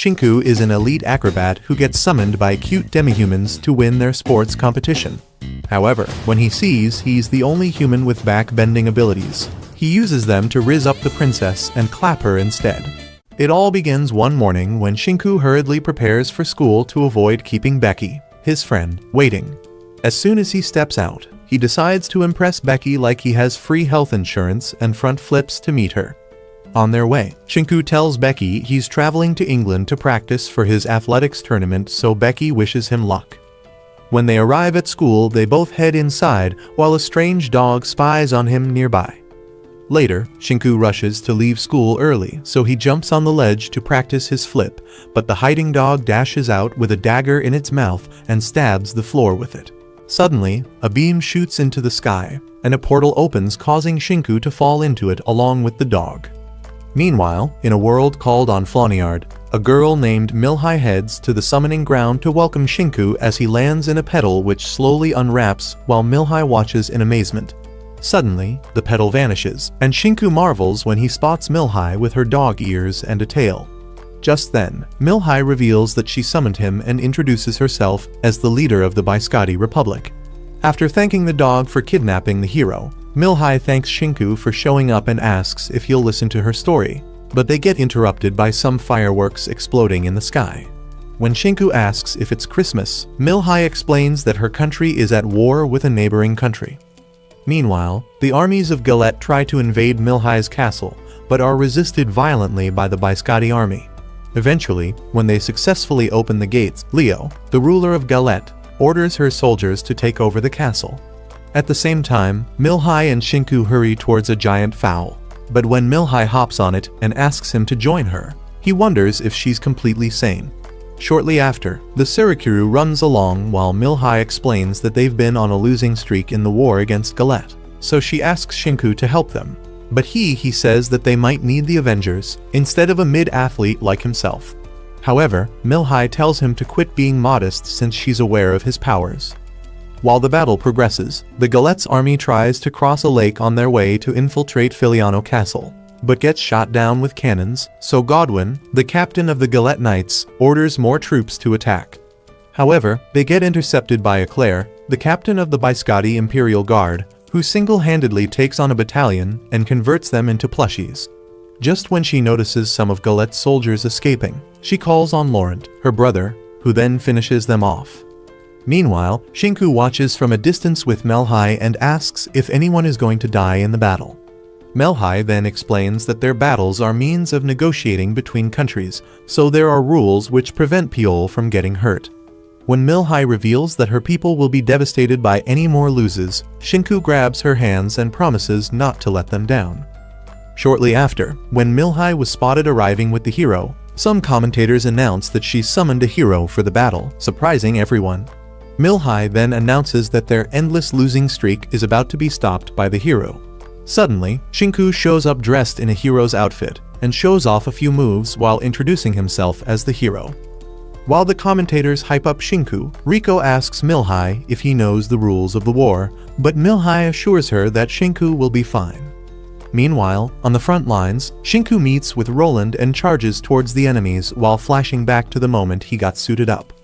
Shinku is an elite acrobat who gets summoned by cute demihumans to win their sports competition. However, when he sees he's the only human with back-bending abilities, he uses them to rizz up the princess and clap her instead. It all begins one morning when Shinku hurriedly prepares for school to avoid keeping Becky, his friend, waiting. As soon as he steps out, he decides to impress Becky like he has free health insurance and front flips to meet her. On their way, Shinku tells Becky he's traveling to England to practice for his athletics tournament, so Becky wishes him luck. When they arrive at school, they both head inside while a strange dog spies on him nearby. Later, Shinku rushes to leave school early, so he jumps on the ledge to practice his flip, but the hiding dog dashes out with a dagger in its mouth and stabs the floor with it. Suddenly, a beam shoots into the sky, and a portal opens, causing Shinku to fall into it along with the dog. Meanwhile, in a world called on Floniard, a girl named Milhai heads to the summoning ground to welcome Shinku as he lands in a petal which slowly unwraps while Milhai watches in amazement. Suddenly, the petal vanishes, and Shinku marvels when he spots Milhai with her dog ears and a tail. Just then, Milhai reveals that she summoned him and introduces herself as the leader of the Baiskadi Republic. After thanking the dog for kidnapping the hero, Milhai thanks Shinku for showing up and asks if he'll listen to her story, but they get interrupted by some fireworks exploding in the sky. When Shinku asks if it's Christmas, Milhai explains that her country is at war with a neighboring country. Meanwhile, the armies of Galette try to invade Milhai's castle, but are resisted violently by the Baiskadi army. Eventually, when they successfully open the gates, Leo, the ruler of Galette, orders her soldiers to take over the castle. At the same time, Milhai and Shinku hurry towards a giant fowl, but when Milhai hops on it and asks him to join her, he wonders if she's completely sane. Shortly after, the Sirikuru runs along while Milhai explains that they've been on a losing streak in the war against Galette, so she asks Shinku to help them. But he says that they might need the Avengers instead of a mid-athlete like himself. However, Milhai tells him to quit being modest since she's aware of his powers. While the battle progresses, the Galette's army tries to cross a lake on their way to infiltrate Filiano Castle, but gets shot down with cannons, so Godwin, the captain of the Galette Knights, orders more troops to attack. However, they get intercepted by Eclair, the captain of the Baiskadi Imperial Guard, who single-handedly takes on a battalion and converts them into plushies. Just when she notices some of Galette's soldiers escaping, she calls on Laurent, her brother, who then finishes them off. Meanwhile, Shinku watches from a distance with Milhai and asks if anyone is going to die in the battle. Milhai then explains that their battles are means of negotiating between countries, so there are rules which prevent Piol from getting hurt. When Milhai reveals that her people will be devastated by any more losses, Shinku grabs her hands and promises not to let them down. Shortly after, when Milhai was spotted arriving with the hero, some commentators announced that she summoned a hero for the battle, surprising everyone. Milhai then announces that their endless losing streak is about to be stopped by the hero. Suddenly, Shinku shows up dressed in a hero's outfit and shows off a few moves while introducing himself as the hero. While the commentators hype up Shinku, Riko asks Milhai if he knows the rules of the war, but Milhai assures her that Shinku will be fine. Meanwhile, on the front lines, Shinku meets with Roland and charges towards the enemies while flashing back to the moment he got suited up.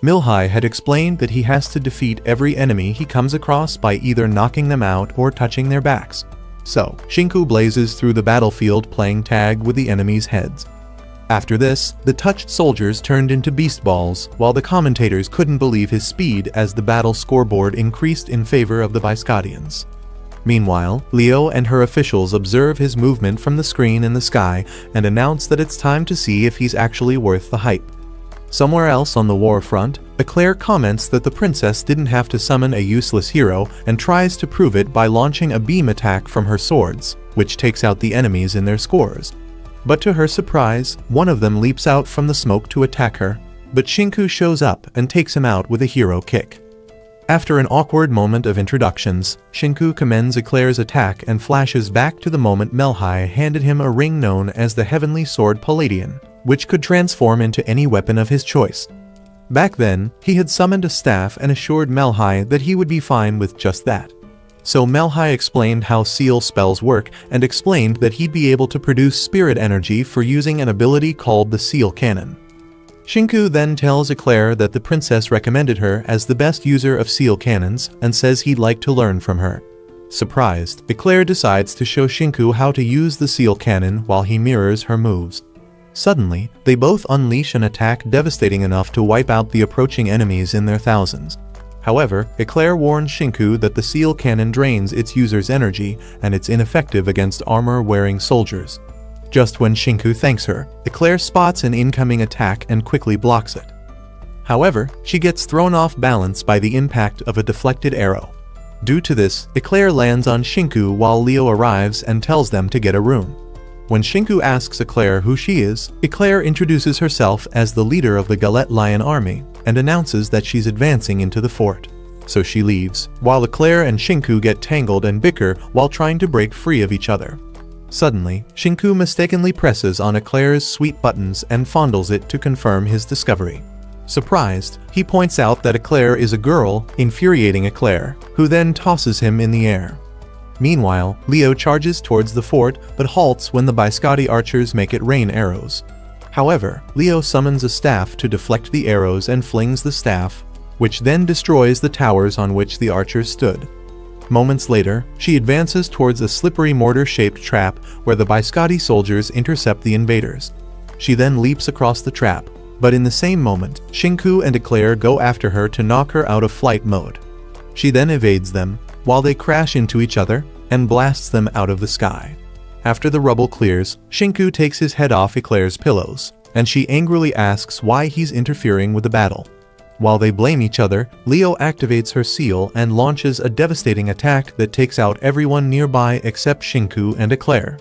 Milhai had explained that he has to defeat every enemy he comes across by either knocking them out or touching their backs. So, Shinku blazes through the battlefield playing tag with the enemies' heads. After this, the touched soldiers turned into beast balls, while the commentators couldn't believe his speed as the battle scoreboard increased in favor of the Baiskadians. Meanwhile, Leo and her officials observe his movement from the screen in the sky and announce that it's time to see if he's actually worth the hype. Somewhere else on the war front, Eclair comments that the princess didn't have to summon a useless hero and tries to prove it by launching a beam attack from her swords, which takes out the enemies in their scores. But to her surprise, one of them leaps out from the smoke to attack her, but Shinku shows up and takes him out with a hero kick. After an awkward moment of introductions, Shinku commends Eclair's attack and flashes back to the moment Milhai handed him a ring known as the Heavenly Sword Palladian, which could transform into any weapon of his choice. Back then, he had summoned a staff and assured Milhai that he would be fine with just that. So Milhai explained how seal spells work and explained that he'd be able to produce spirit energy for using an ability called the Seal Cannon. Shinku then tells Eclair that the princess recommended her as the best user of seal cannons and says he'd like to learn from her. Surprised, Eclair decides to show Shinku how to use the seal cannon while he mirrors her moves. Suddenly, they both unleash an attack devastating enough to wipe out the approaching enemies in their thousands. However, Eclair warns Shinku that the seal cannon drains its user's energy and it's ineffective against armor-wearing soldiers. Just when Shinku thanks her, Eclair spots an incoming attack and quickly blocks it. However, she gets thrown off balance by the impact of a deflected arrow. Due to this, Eclair lands on Shinku while Leo arrives and tells them to get a room. When Shinku asks Eclair who she is, Eclair introduces herself as the leader of the Galette Lion army and announces that she's advancing into the fort. So she leaves, while Eclair and Shinku get tangled and bicker while trying to break free of each other. Suddenly, Shinku mistakenly presses on Eclair's sweet buttons and fondles it to confirm his discovery. Surprised, he points out that Eclair is a girl, infuriating Eclair, who then tosses him in the air. Meanwhile, Leo charges towards the fort but halts when the Biscotti archers make it rain arrows. However, Leo summons a staff to deflect the arrows and flings the staff, which then destroys the towers on which the archers stood. Moments later, she advances towards a slippery mortar-shaped trap where the Biscotti soldiers intercept the invaders. She then leaps across the trap, but in the same moment, Shinku and Eclair go after her to knock her out of flight mode. She then evades them, while they crash into each other, and blasts them out of the sky. After the rubble clears, Shinku takes his head off Eclair's pillows, and she angrily asks why he's interfering with the battle. While they blame each other, Leo activates her seal and launches a devastating attack that takes out everyone nearby except Shinku and Eclair.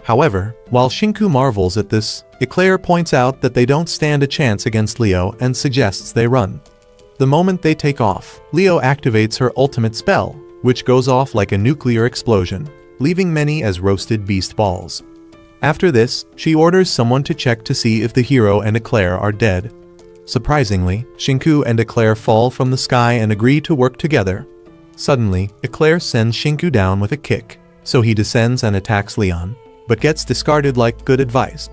However, while Shinku marvels at this, Eclair points out that they don't stand a chance against Leo and suggests they run. The moment they take off, Leo activates her ultimate spell, which goes off like a nuclear explosion, leaving many as roasted beast balls. After this, she orders someone to check to see if the hero and Eclair are dead. Surprisingly, Shinku and Eclair fall from the sky and agree to work together. Suddenly, Eclair sends Shinku down with a kick, so he descends and attacks Leon, but gets discarded like good advice.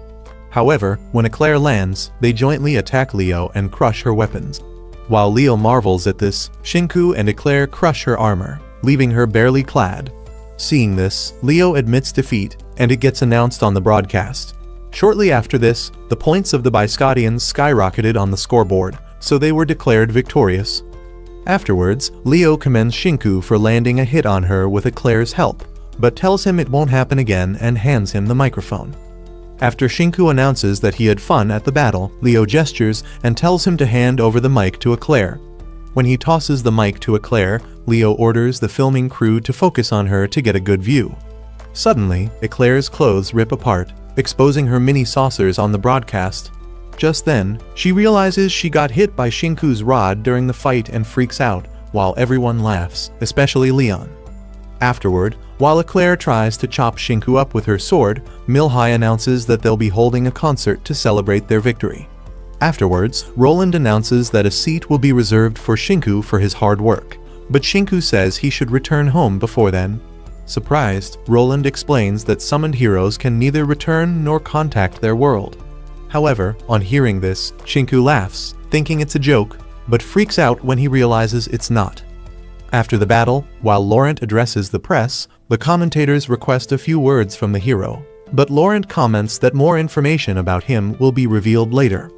However, when Eclair lands, they jointly attack Leo and crush her weapons. While Leo marvels at this, Shinku and Eclair crush her armor, leaving her barely clad. Seeing this, Leo admits defeat, and it gets announced on the broadcast. Shortly after this, the points of the Biscottians skyrocketed on the scoreboard, so they were declared victorious. Afterwards, Leo commends Shinku for landing a hit on her with Eclair's help, but tells him it won't happen again and hands him the microphone. After Shinku announces that he had fun at the battle, Leo gestures and tells him to hand over the mic to Eclair. When he tosses the mic to Eclair, Leo orders the filming crew to focus on her to get a good view. Suddenly, Eclair's clothes rip apart, exposing her mini saucers on the broadcast. Just then, she realizes she got hit by Shinku's rod during the fight and freaks out, while everyone laughs, especially Leon. Afterward, while Eclair tries to chop Shinku up with her sword, Milhai announces that they'll be holding a concert to celebrate their victory. Afterwards, Roland announces that a seat will be reserved for Shinku for his hard work, but Shinku says he should return home before then. Surprised, Roland explains that summoned heroes can neither return nor contact their world. However, on hearing this, Shinku laughs, thinking it's a joke, but freaks out when he realizes it's not. After the battle, while Laurent addresses the press, the commentators request a few words from the hero, but Laurent comments that more information about him will be revealed later.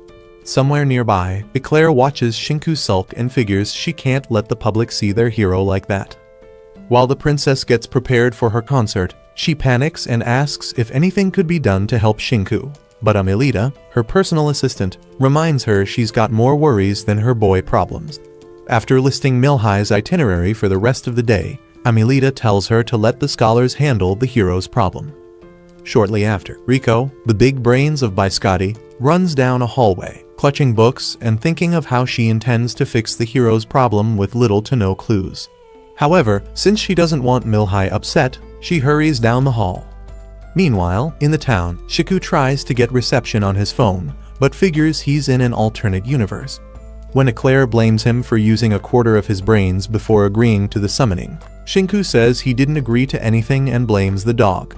Somewhere nearby, Eclair watches Shinku sulk and figures she can't let the public see their hero like that. While the princess gets prepared for her concert, she panics and asks if anything could be done to help Shinku, but Amelita, her personal assistant, reminds her she's got more worries than her boy problems. After listing Milhai's itinerary for the rest of the day, Amelita tells her to let the scholars handle the hero's problem. Shortly after, Rico, the big brains of Biscotti, runs down a hallway, clutching books and thinking of how she intends to fix the hero's problem with little to no clues. However, since she doesn't want Milhai upset, she hurries down the hall. Meanwhile, in the town, Shinku tries to get reception on his phone, but figures he's in an alternate universe. When Eclair blames him for using a quarter of his brains before agreeing to the summoning, Shinku says he didn't agree to anything and blames the dog.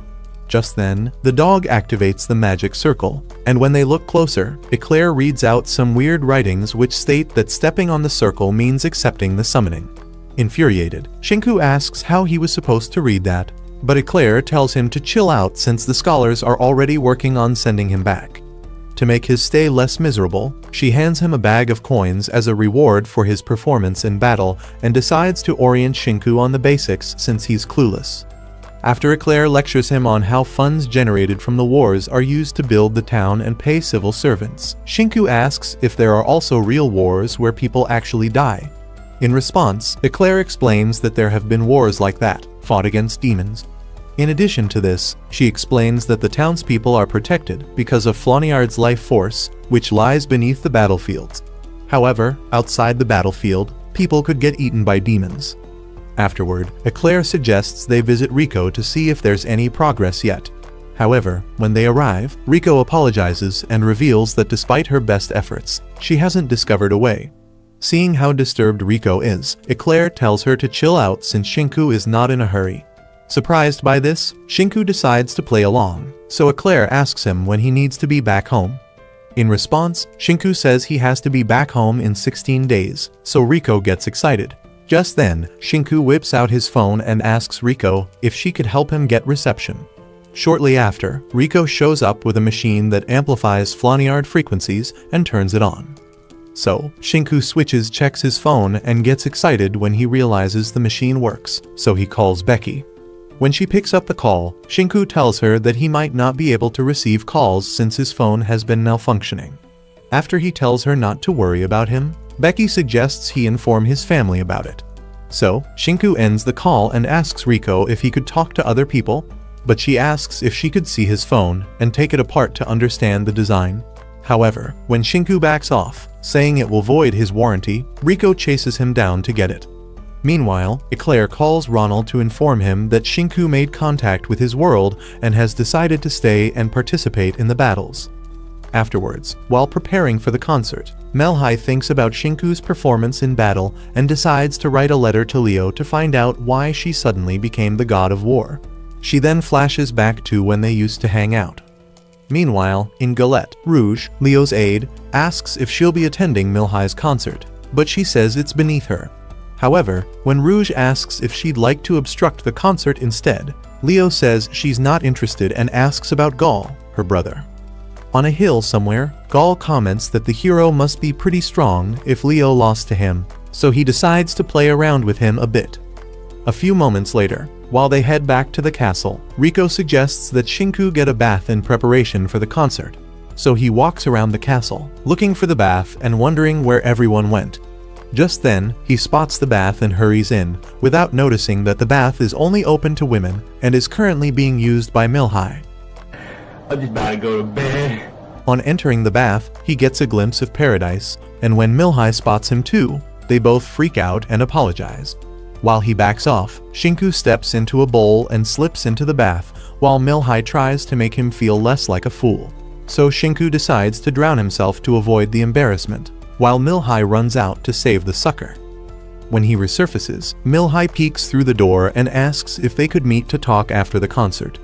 Just then, the dog activates the magic circle, and when they look closer, Eclair reads out some weird writings which state that stepping on the circle means accepting the summoning. Infuriated, Shinku asks how he was supposed to read that, but Eclair tells him to chill out since the scholars are already working on sending him back. To make his stay less miserable, she hands him a bag of coins as a reward for his performance in battle and decides to orient Shinku on the basics since he's clueless. After Eclair lectures him on how funds generated from the wars are used to build the town and pay civil servants, Shinku asks if there are also real wars where people actually die. In response, Eclair explains that there have been wars like that, fought against demons. In addition to this, she explains that the townspeople are protected because of Floniard's life force, which lies beneath the battlefields. However, outside the battlefield, people could get eaten by demons. Afterward, Eclair suggests they visit Rico to see if there's any progress yet. However, when they arrive, Rico apologizes and reveals that despite her best efforts, she hasn't discovered a way. Seeing how disturbed Rico is, Eclair tells her to chill out since Shinku is not in a hurry. Surprised by this, Shinku decides to play along, so Eclair asks him when he needs to be back home. In response, Shinku says he has to be back home in 16 days, so Rico gets excited. Just then, Shinku whips out his phone and asks Rico if she could help him get reception. Shortly after, Rico shows up with a machine that amplifies Floniard frequencies and turns it on. So, Shinku checks his phone and gets excited when he realizes the machine works, so he calls Becky. When she picks up the call, Shinku tells her that he might not be able to receive calls since his phone has been malfunctioning. After he tells her not to worry about him, Becky suggests he inform his family about it. So, Shinku ends the call and asks Rico if he could talk to other people, but she asks if she could see his phone and take it apart to understand the design. However, when Shinku backs off, saying it will void his warranty, Rico chases him down to get it. Meanwhile, Eclair calls Ronald to inform him that Shinku made contact with his world and has decided to stay and participate in the battles. Afterwards, while preparing for the concert, Melhi thinks about Shinku's performance in battle and decides to write a letter to Leo to find out why she suddenly became the god of war. She then flashes back to when they used to hang out. Meanwhile, in Galette, Rouge, Leo's aide, asks if she'll be attending Melhi's concert, but she says it's beneath her. However, when Rouge asks if she'd like to obstruct the concert instead, Leo says she's not interested and asks about Gaul, her brother. On a hill somewhere, Gaul comments that the hero must be pretty strong if Leo lost to him, so he decides to play around with him a bit. A few moments later, while they head back to the castle, Rico suggests that Shinku get a bath in preparation for the concert. So he walks around the castle, looking for the bath and wondering where everyone went. Just then, he spots the bath and hurries in, without noticing that the bath is only open to women and is currently being used by Melhi. I'm just about to go to bed. On entering the bath, he gets a glimpse of paradise, and when Melhi spots him too, they both freak out and apologize. While he backs off, Shinku steps into a bowl and slips into the bath, while Melhi tries to make him feel less like a fool. So Shinku decides to drown himself to avoid the embarrassment, while Melhi runs out to save the sucker. When he resurfaces, Melhi peeks through the door and asks if they could meet to talk after the concert.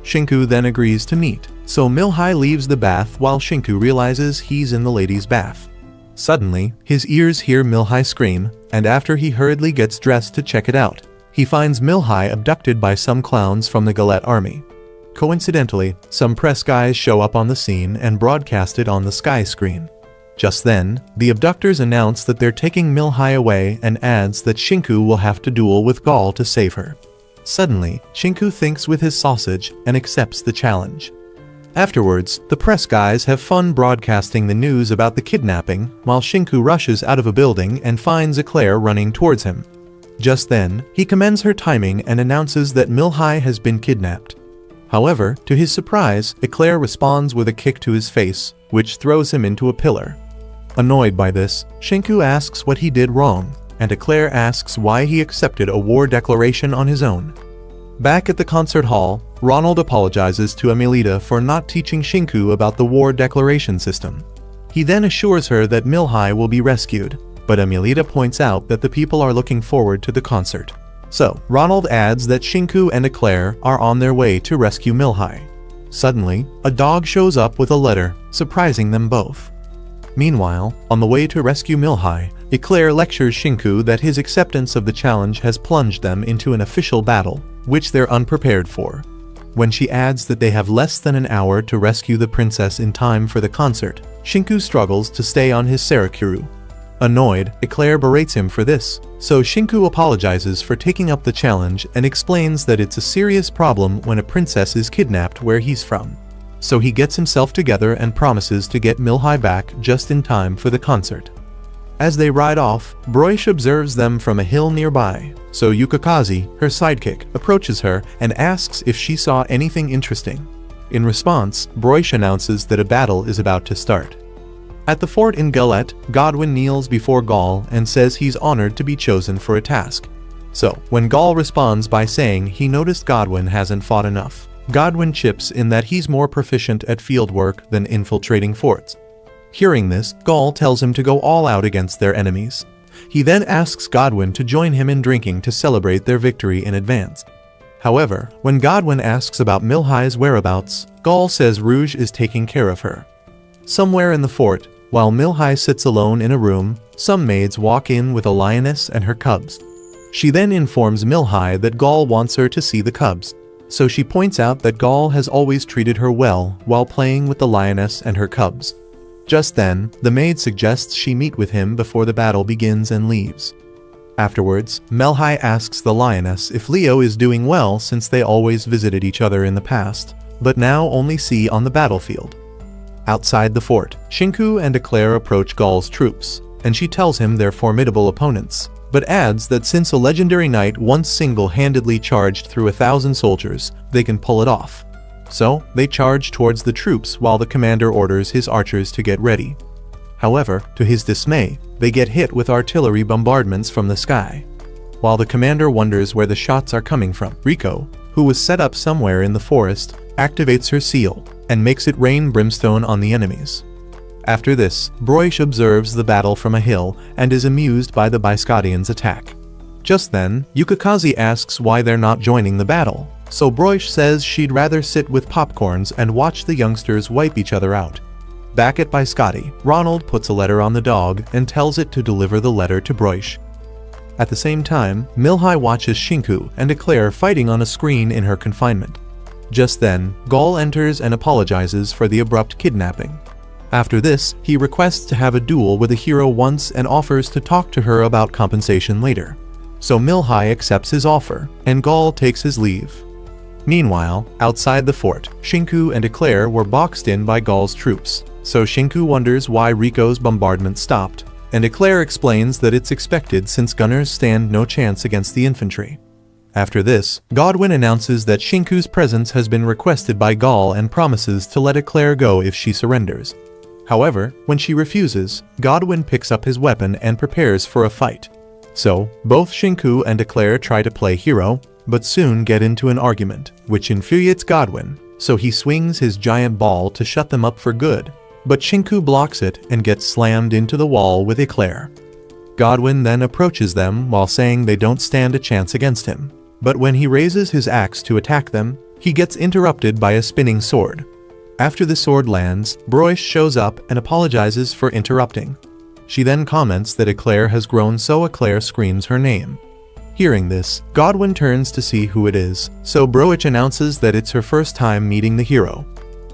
Shinku then agrees to meet, so Melhi leaves the bath while Shinku realizes he's in the ladies' bath. Suddenly, his ears hear Melhi scream, and after he hurriedly gets dressed to check it out, he finds Melhi abducted by some clowns from the Galette army. Coincidentally, some press guys show up on the scene and broadcast it on the sky screen. Just then, the abductors announce that they're taking Melhi away and adds that Shinku will have to duel with Gaul to save her. Suddenly, Shinku thinks with his sausage and accepts the challenge. Afterwards, the press guys have fun broadcasting the news about the kidnapping while Shinku rushes out of a building and finds Eclair running towards him. Just then, he commends her timing and announces that Melhi has been kidnapped. However, to his surprise, Eclair responds with a kick to his face, which throws him into a pillar. Annoyed by this, Shinku asks what he did wrong, and Eclair asks why he accepted a war declaration on his own. Back at the concert hall, Ronald apologizes to Amelita for not teaching Shinku about the war declaration system. He then assures her that Melhi will be rescued, but Amelita points out that the people are looking forward to the concert. So, Ronald adds that Shinku and Eclair are on their way to rescue Milhai. Suddenly, a dog shows up with a letter, surprising them both. Meanwhile, on the way to rescue Milhai, Eclair lectures Shinku that his acceptance of the challenge has plunged them into an official battle, which they're unprepared for. When she adds that they have less than an hour to rescue the princess in time for the concert, Shinku struggles to stay on his Sarakuru. Annoyed, Eclair berates him for this, so Shinku apologizes for taking up the challenge and explains that it's a serious problem when a princess is kidnapped where he's from. So he gets himself together and promises to get Milhai back just in time for the concert. As they ride off, Broish observes them from a hill nearby, so Yukikaze, her sidekick, approaches her and asks if she saw anything interesting. In response, Broish announces that a battle is about to start. At the fort in Galette, Godwin kneels before Gaul and says he's honored to be chosen for a task. So, when Gaul responds by saying he noticed Godwin hasn't fought enough, Godwin chips in that he's more proficient at field work than infiltrating forts. Hearing this, Gaul tells him to go all out against their enemies. He then asks Godwin to join him in drinking to celebrate their victory in advance. However, when Godwin asks about Milhai's whereabouts, Gaul says Rouge is taking care of her. Somewhere in the fort, while Milhai sits alone in a room, some maids walk in with a lioness and her cubs. She then informs Milhai that Gaul wants her to see the cubs, so she points out that Gaul has always treated her well while playing with the lioness and her cubs. Just then, the maid suggests she meet with him before the battle begins and leaves. Afterwards, Milhai asks the lioness if Leo is doing well since they always visited each other in the past, but now only see on the battlefield. Outside the fort, Shinku and Eclair approach Gaul's troops, and she tells him they're formidable opponents, but adds that since a legendary knight once single-handedly charged through 1,000 soldiers, they can pull it off. So, they charge towards the troops while the commander orders his archers to get ready. However, to his dismay, they get hit with artillery bombardments from the sky. While the commander wonders where the shots are coming from, Rico, who was set up somewhere in the forest, activates her seal and makes it rain brimstone on the enemies. After this, Broish observes the battle from a hill and is amused by the Biscottians' attack. Just then, Yukikaze asks why they're not joining the battle, so Broish says she'd rather sit with popcorns and watch the youngsters wipe each other out. Back at Biscotti, Ronald puts a letter on the dog and tells it to deliver the letter to Broish. At the same time, Milhai watches Shinku and Eclair fighting on a screen in her confinement. Just then, Gaul enters and apologizes for the abrupt kidnapping. After this, he requests to have a duel with a hero once and offers to talk to her about compensation later. So Milhai accepts his offer, and Gaul takes his leave. Meanwhile, outside the fort, Shinku and Eclair were boxed in by Gaul's troops, so Shinku wonders why Rico's bombardment stopped, and Eclair explains that it's expected since gunners stand no chance against the infantry. After this, Godwin announces that Shinku's presence has been requested by Gaul and promises to let Eclair go if she surrenders. However, when she refuses, Godwin picks up his weapon and prepares for a fight. So, both Shinku and Eclair try to play hero, but soon get into an argument, which infuriates Godwin, so he swings his giant ball to shut them up for good, but Shinku blocks it and gets slammed into the wall with Eclair. Godwin then approaches them while saying they don't stand a chance against him, but when he raises his axe to attack them, he gets interrupted by a spinning sword. After the sword lands, Broish shows up and apologizes for interrupting. She then comments that Eclair has grown, so Eclair screams her name. Hearing this, Godwin turns to see who it is, so Broish announces that it's her first time meeting the hero.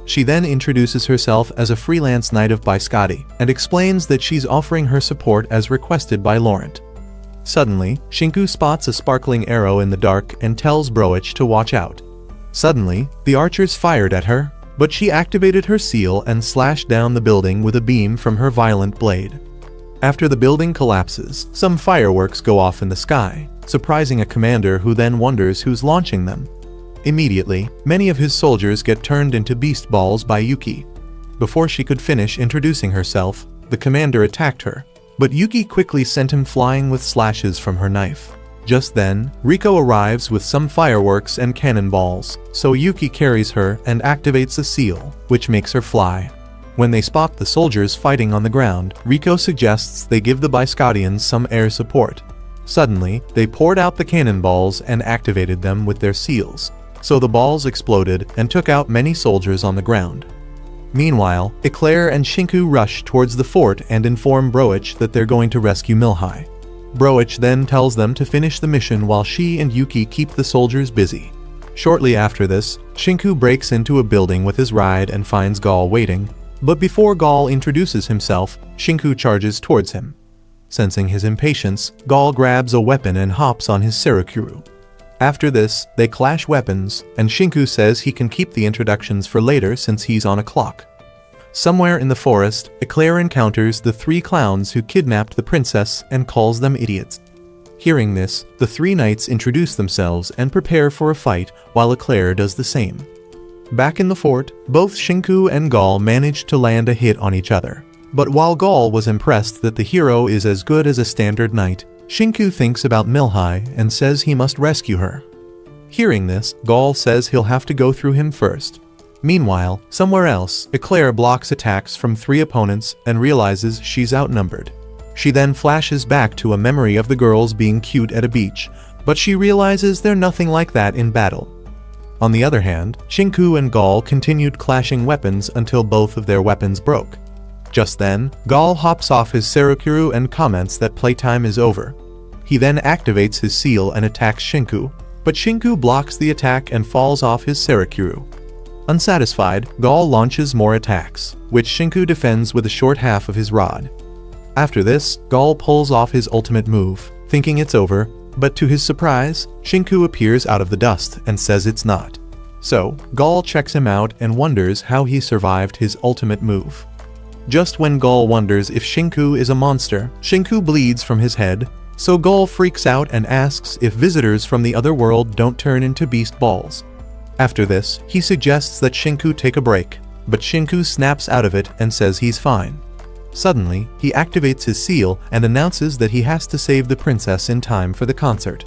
She then introduces herself as a freelance knight of Biscotti and explains that she's offering her support as requested by Laurent. Suddenly, Shinku spots a sparkling arrow in the dark and tells Broish to watch out. Suddenly, the archers fired at her, but she activated her seal and slashed down the building with a beam from her violent blade. After the building collapses, some fireworks go off in the sky, surprising a commander who then wonders who's launching them. Immediately, many of his soldiers get turned into beast balls by Yuki. Before she could finish introducing herself, the commander attacked her, but Yuki quickly sent him flying with slashes from her knife. Just then, Rico arrives with some fireworks and cannonballs, so Yuki carries her and activates a seal, which makes her fly. When they spot the soldiers fighting on the ground, Rico suggests they give the Biscottians some air support. Suddenly, they poured out the cannonballs and activated them with their seals. So the balls exploded and took out many soldiers on the ground. Meanwhile, Eclair and Shinku rush towards the fort and inform Broich that they're going to rescue Milhai. Broich then tells them to finish the mission while she and Yuki keep the soldiers busy. Shortly after this, Shinku breaks into a building with his ride and finds Gaul waiting, but before Gaul introduces himself, Shinku charges towards him. Sensing his impatience, Gaul grabs a weapon and hops on his Serakuru. After this, they clash weapons, and Shinku says he can keep the introductions for later since he's on a clock. Somewhere in the forest, Eclair encounters the 3 clowns who kidnapped the princess and calls them idiots. Hearing this, the 3 knights introduce themselves and prepare for a fight while Eclair does the same. Back in the fort, both Shinku and Gaul manage to land a hit on each other. But while Gaul was impressed that the hero is as good as a standard knight, Shinku thinks about Milhai and says he must rescue her. Hearing this, Gaul says he'll have to go through him first. Meanwhile, somewhere else, Eclair blocks attacks from 3 opponents and realizes she's outnumbered. She then flashes back to a memory of the girls being cute at a beach, but she realizes they're nothing like that in battle. On the other hand, Shinku and Gaul continued clashing weapons until both of their weapons broke. Just then, Gaul hops off his Serakuru and comments that playtime is over. He then activates his seal and attacks Shinku, but Shinku blocks the attack and falls off his Serakuru. Unsatisfied, Gaul launches more attacks, which Shinku defends with a short half of his rod. After this, Gaul pulls off his ultimate move, thinking it's over, but to his surprise, Shinku appears out of the dust and says it's not. So, Gaul checks him out and wonders how he survived his ultimate move. Just when Gaul wonders if Shinku is a monster, Shinku bleeds from his head, so Gaul freaks out and asks if visitors from the other world don't turn into beast balls. After this, he suggests that Shinku take a break, but Shinku snaps out of it and says he's fine. Suddenly, he activates his seal and announces that he has to save the princess in time for the concert.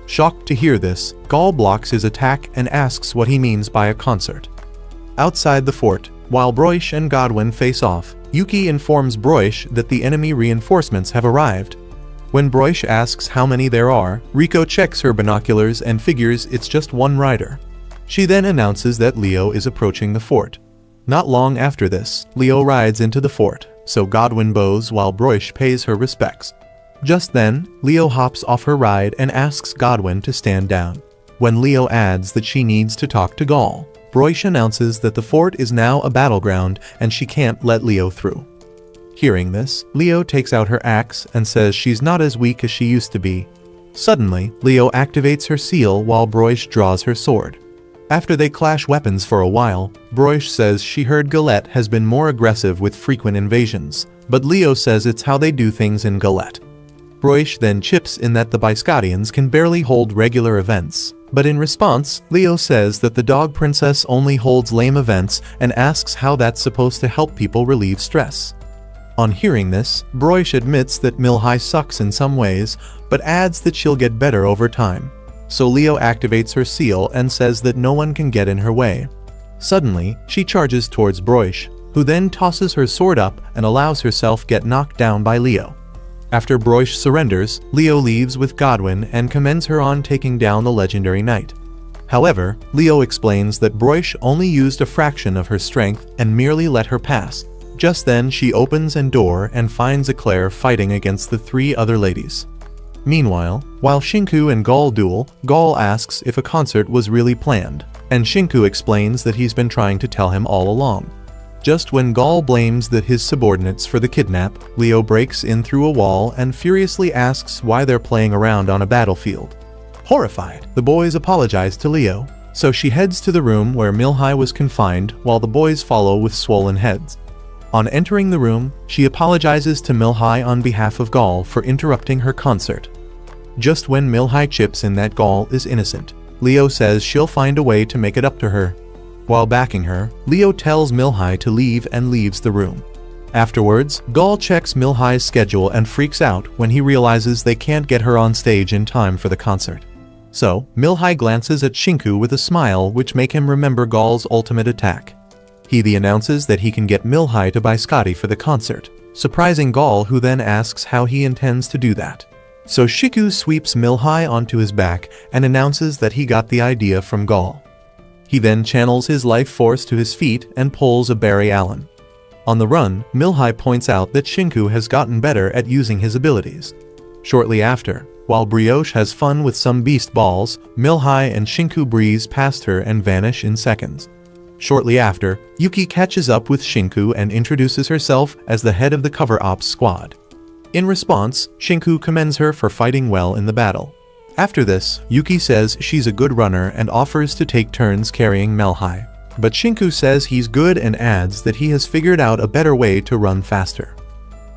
Shocked to hear this, Gaul blocks his attack and asks what he means by a concert. Outside the fort, while Broich and Godwin face off, Yuki informs Broich that the enemy reinforcements have arrived. When Broich asks how many there are, Riko checks her binoculars and figures it's just 1 rider. She then announces that Leo is approaching the fort. Not long after this, Leo rides into the fort, so Godwin bows while Broich pays her respects. Just then, Leo hops off her ride and asks Godwin to stand down. When Leo adds that she needs to talk to Gaul, Broich announces that the fort is now a battleground and she can't let Leo through. Hearing this, Leo takes out her axe and says she's not as weak as she used to be. Suddenly, Leo activates her seal while Broich draws her sword. After they clash weapons for a while, Broich says she heard Galette has been more aggressive with frequent invasions, but Leo says it's how they do things in Galette. Broich then chips in that the Biscottians can barely hold regular events, but in response, Leo says that the dog princess only holds lame events and asks how that's supposed to help people relieve stress. On hearing this, Broich admits that Milhai sucks in some ways, but adds that she'll get better over time. So Leo activates her seal and says that no one can get in her way. Suddenly, she charges towards Broich, who then tosses her sword up and allows herself get knocked down by Leo. After Broich surrenders, Leo leaves with Godwin and commends her on taking down the legendary knight. However, Leo explains that Broich only used a fraction of her strength and merely let her pass. Just then she opens a door and finds Eclair fighting against the 3 other ladies. Meanwhile, while Shinku and Gaul duel, Gaul asks if a concert was really planned, and Shinku explains that he's been trying to tell him all along. Just when Gaul blames his subordinates for the kidnap, Leo breaks in through a wall and furiously asks why they're playing around on a battlefield. Horrified, the boys apologize to Leo, so she heads to the room where Milhai was confined while the boys follow with swollen heads. On entering the room, she apologizes to Milhai on behalf of Gaul for interrupting her concert. Just when Milhai chips in that Gaul is innocent, Leo says she'll find a way to make it up to her. While backing her, Leo tells Milhai to leave and leaves the room. Afterwards, Gaul checks Milhai's schedule and freaks out when he realizes they can't get her on stage in time for the concert. So, Milhai glances at Shinku with a smile which make him remember Gaul's ultimate attack. He announces that he can get Milhai to buy Scotty for the concert, surprising Gaul, who then asks how he intends to do that. So Shiku sweeps Milhai onto his back and announces that he got the idea from Gaul. He then channels his life force to his feet and pulls a Barry Allen. On the run, Milhai points out that Shinku has gotten better at using his abilities. Shortly after, while Brioche has fun with some beast balls, Milhai and Shinku breeze past her and vanish in seconds. Shortly after, Yuki catches up with Shinku and introduces herself as the head of the cover ops squad. In response, Shinku commends her for fighting well in the battle. After this, Yuki says she's a good runner and offers to take turns carrying Milhai. But Shinku says he's good and adds that he has figured out a better way to run faster.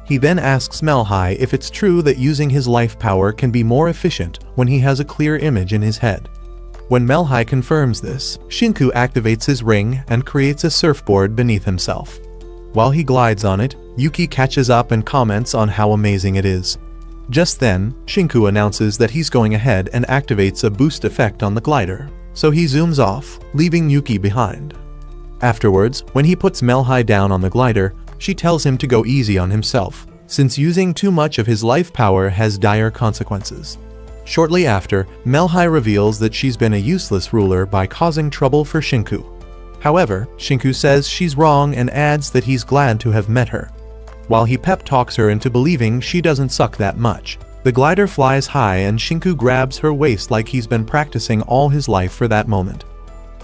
He then asks Milhai if it's true that using his life power can be more efficient when he has a clear image in his head. When Milhai confirms this, Shinku activates his ring and creates a surfboard beneath himself. While he glides on it, Yuki catches up and comments on how amazing it is. Just then, Shinku announces that he's going ahead and activates a boost effect on the glider, so he zooms off, leaving Yuki behind. Afterwards, when he puts Milhai down on the glider, she tells him to go easy on himself, since using too much of his life power has dire consequences. Shortly after, Milhai reveals that she's been a useless ruler by causing trouble for Shinku. However, Shinku says she's wrong and adds that he's glad to have met her. While he pep talks her into believing she doesn't suck that much, the glider flies high and Shinku grabs her waist like he's been practicing all his life for that moment.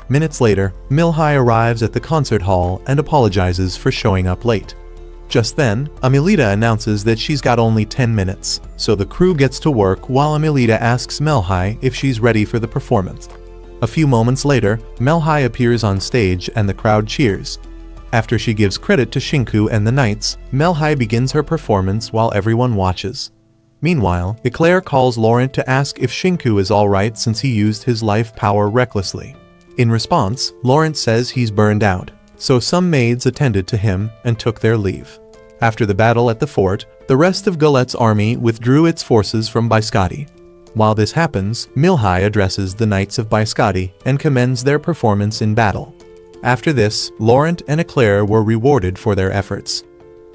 Minutes later, Milhai arrives at the concert hall and apologizes for showing up late. Just then, Amelita announces that she's got only 10 minutes, so the crew gets to work while Amelita asks Milhai if she's ready for the performance. A few moments later, Milhai appears on stage and the crowd cheers. After she gives credit to Shinku and the Knights, Milhai begins her performance while everyone watches. Meanwhile, Eclair calls Laurent to ask if Shinku is alright since he used his life power recklessly. In response, Laurent says he's burned out, so some maids attended to him and took their leave. After the battle at the fort, the rest of Galette's army withdrew its forces from Biscotti. While this happens, Milhai addresses the Knights of Biscotti and commends their performance in battle. After this, Laurent and Eclair were rewarded for their efforts.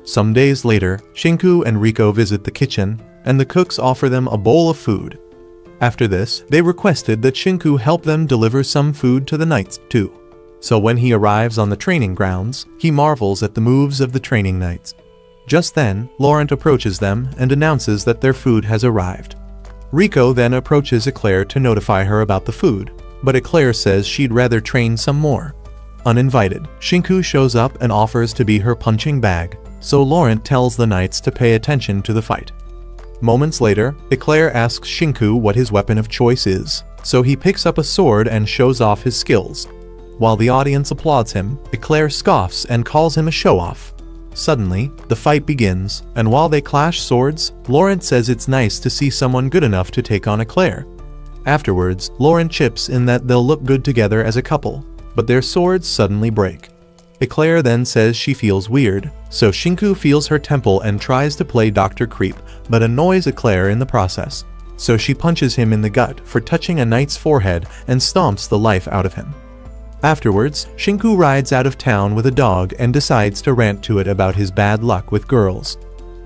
Some days later, Shinku and Rico visit the kitchen, and the cooks offer them a bowl of food. After this, they requested that Shinku help them deliver some food to the Knights, too. So when he arrives on the training grounds, he marvels at the moves of the training Knights. Just then, Laurent approaches them and announces that their food has arrived. Rico then approaches Eclair to notify her about the food, but Eclair says she'd rather train some more. Uninvited, Shinku shows up and offers to be her punching bag, so Laurent tells the Knights to pay attention to the fight. Moments later, Eclair asks Shinku what his weapon of choice is, so he picks up a sword and shows off his skills. While the audience applauds him, Eclair scoffs and calls him a show-off. Suddenly, the fight begins, and while they clash swords, Laurent says it's nice to see someone good enough to take on Eclair. Afterwards, Laurent chips in that they'll look good together as a couple, but their swords suddenly break. Eclair then says she feels weird, so Shinku feels her temple and tries to play Dr. Creep, but annoys Eclair in the process. So she punches him in the gut for touching a knight's forehead and stomps the life out of him. Afterwards, Shinku rides out of town with a dog and decides to rant to it about his bad luck with girls.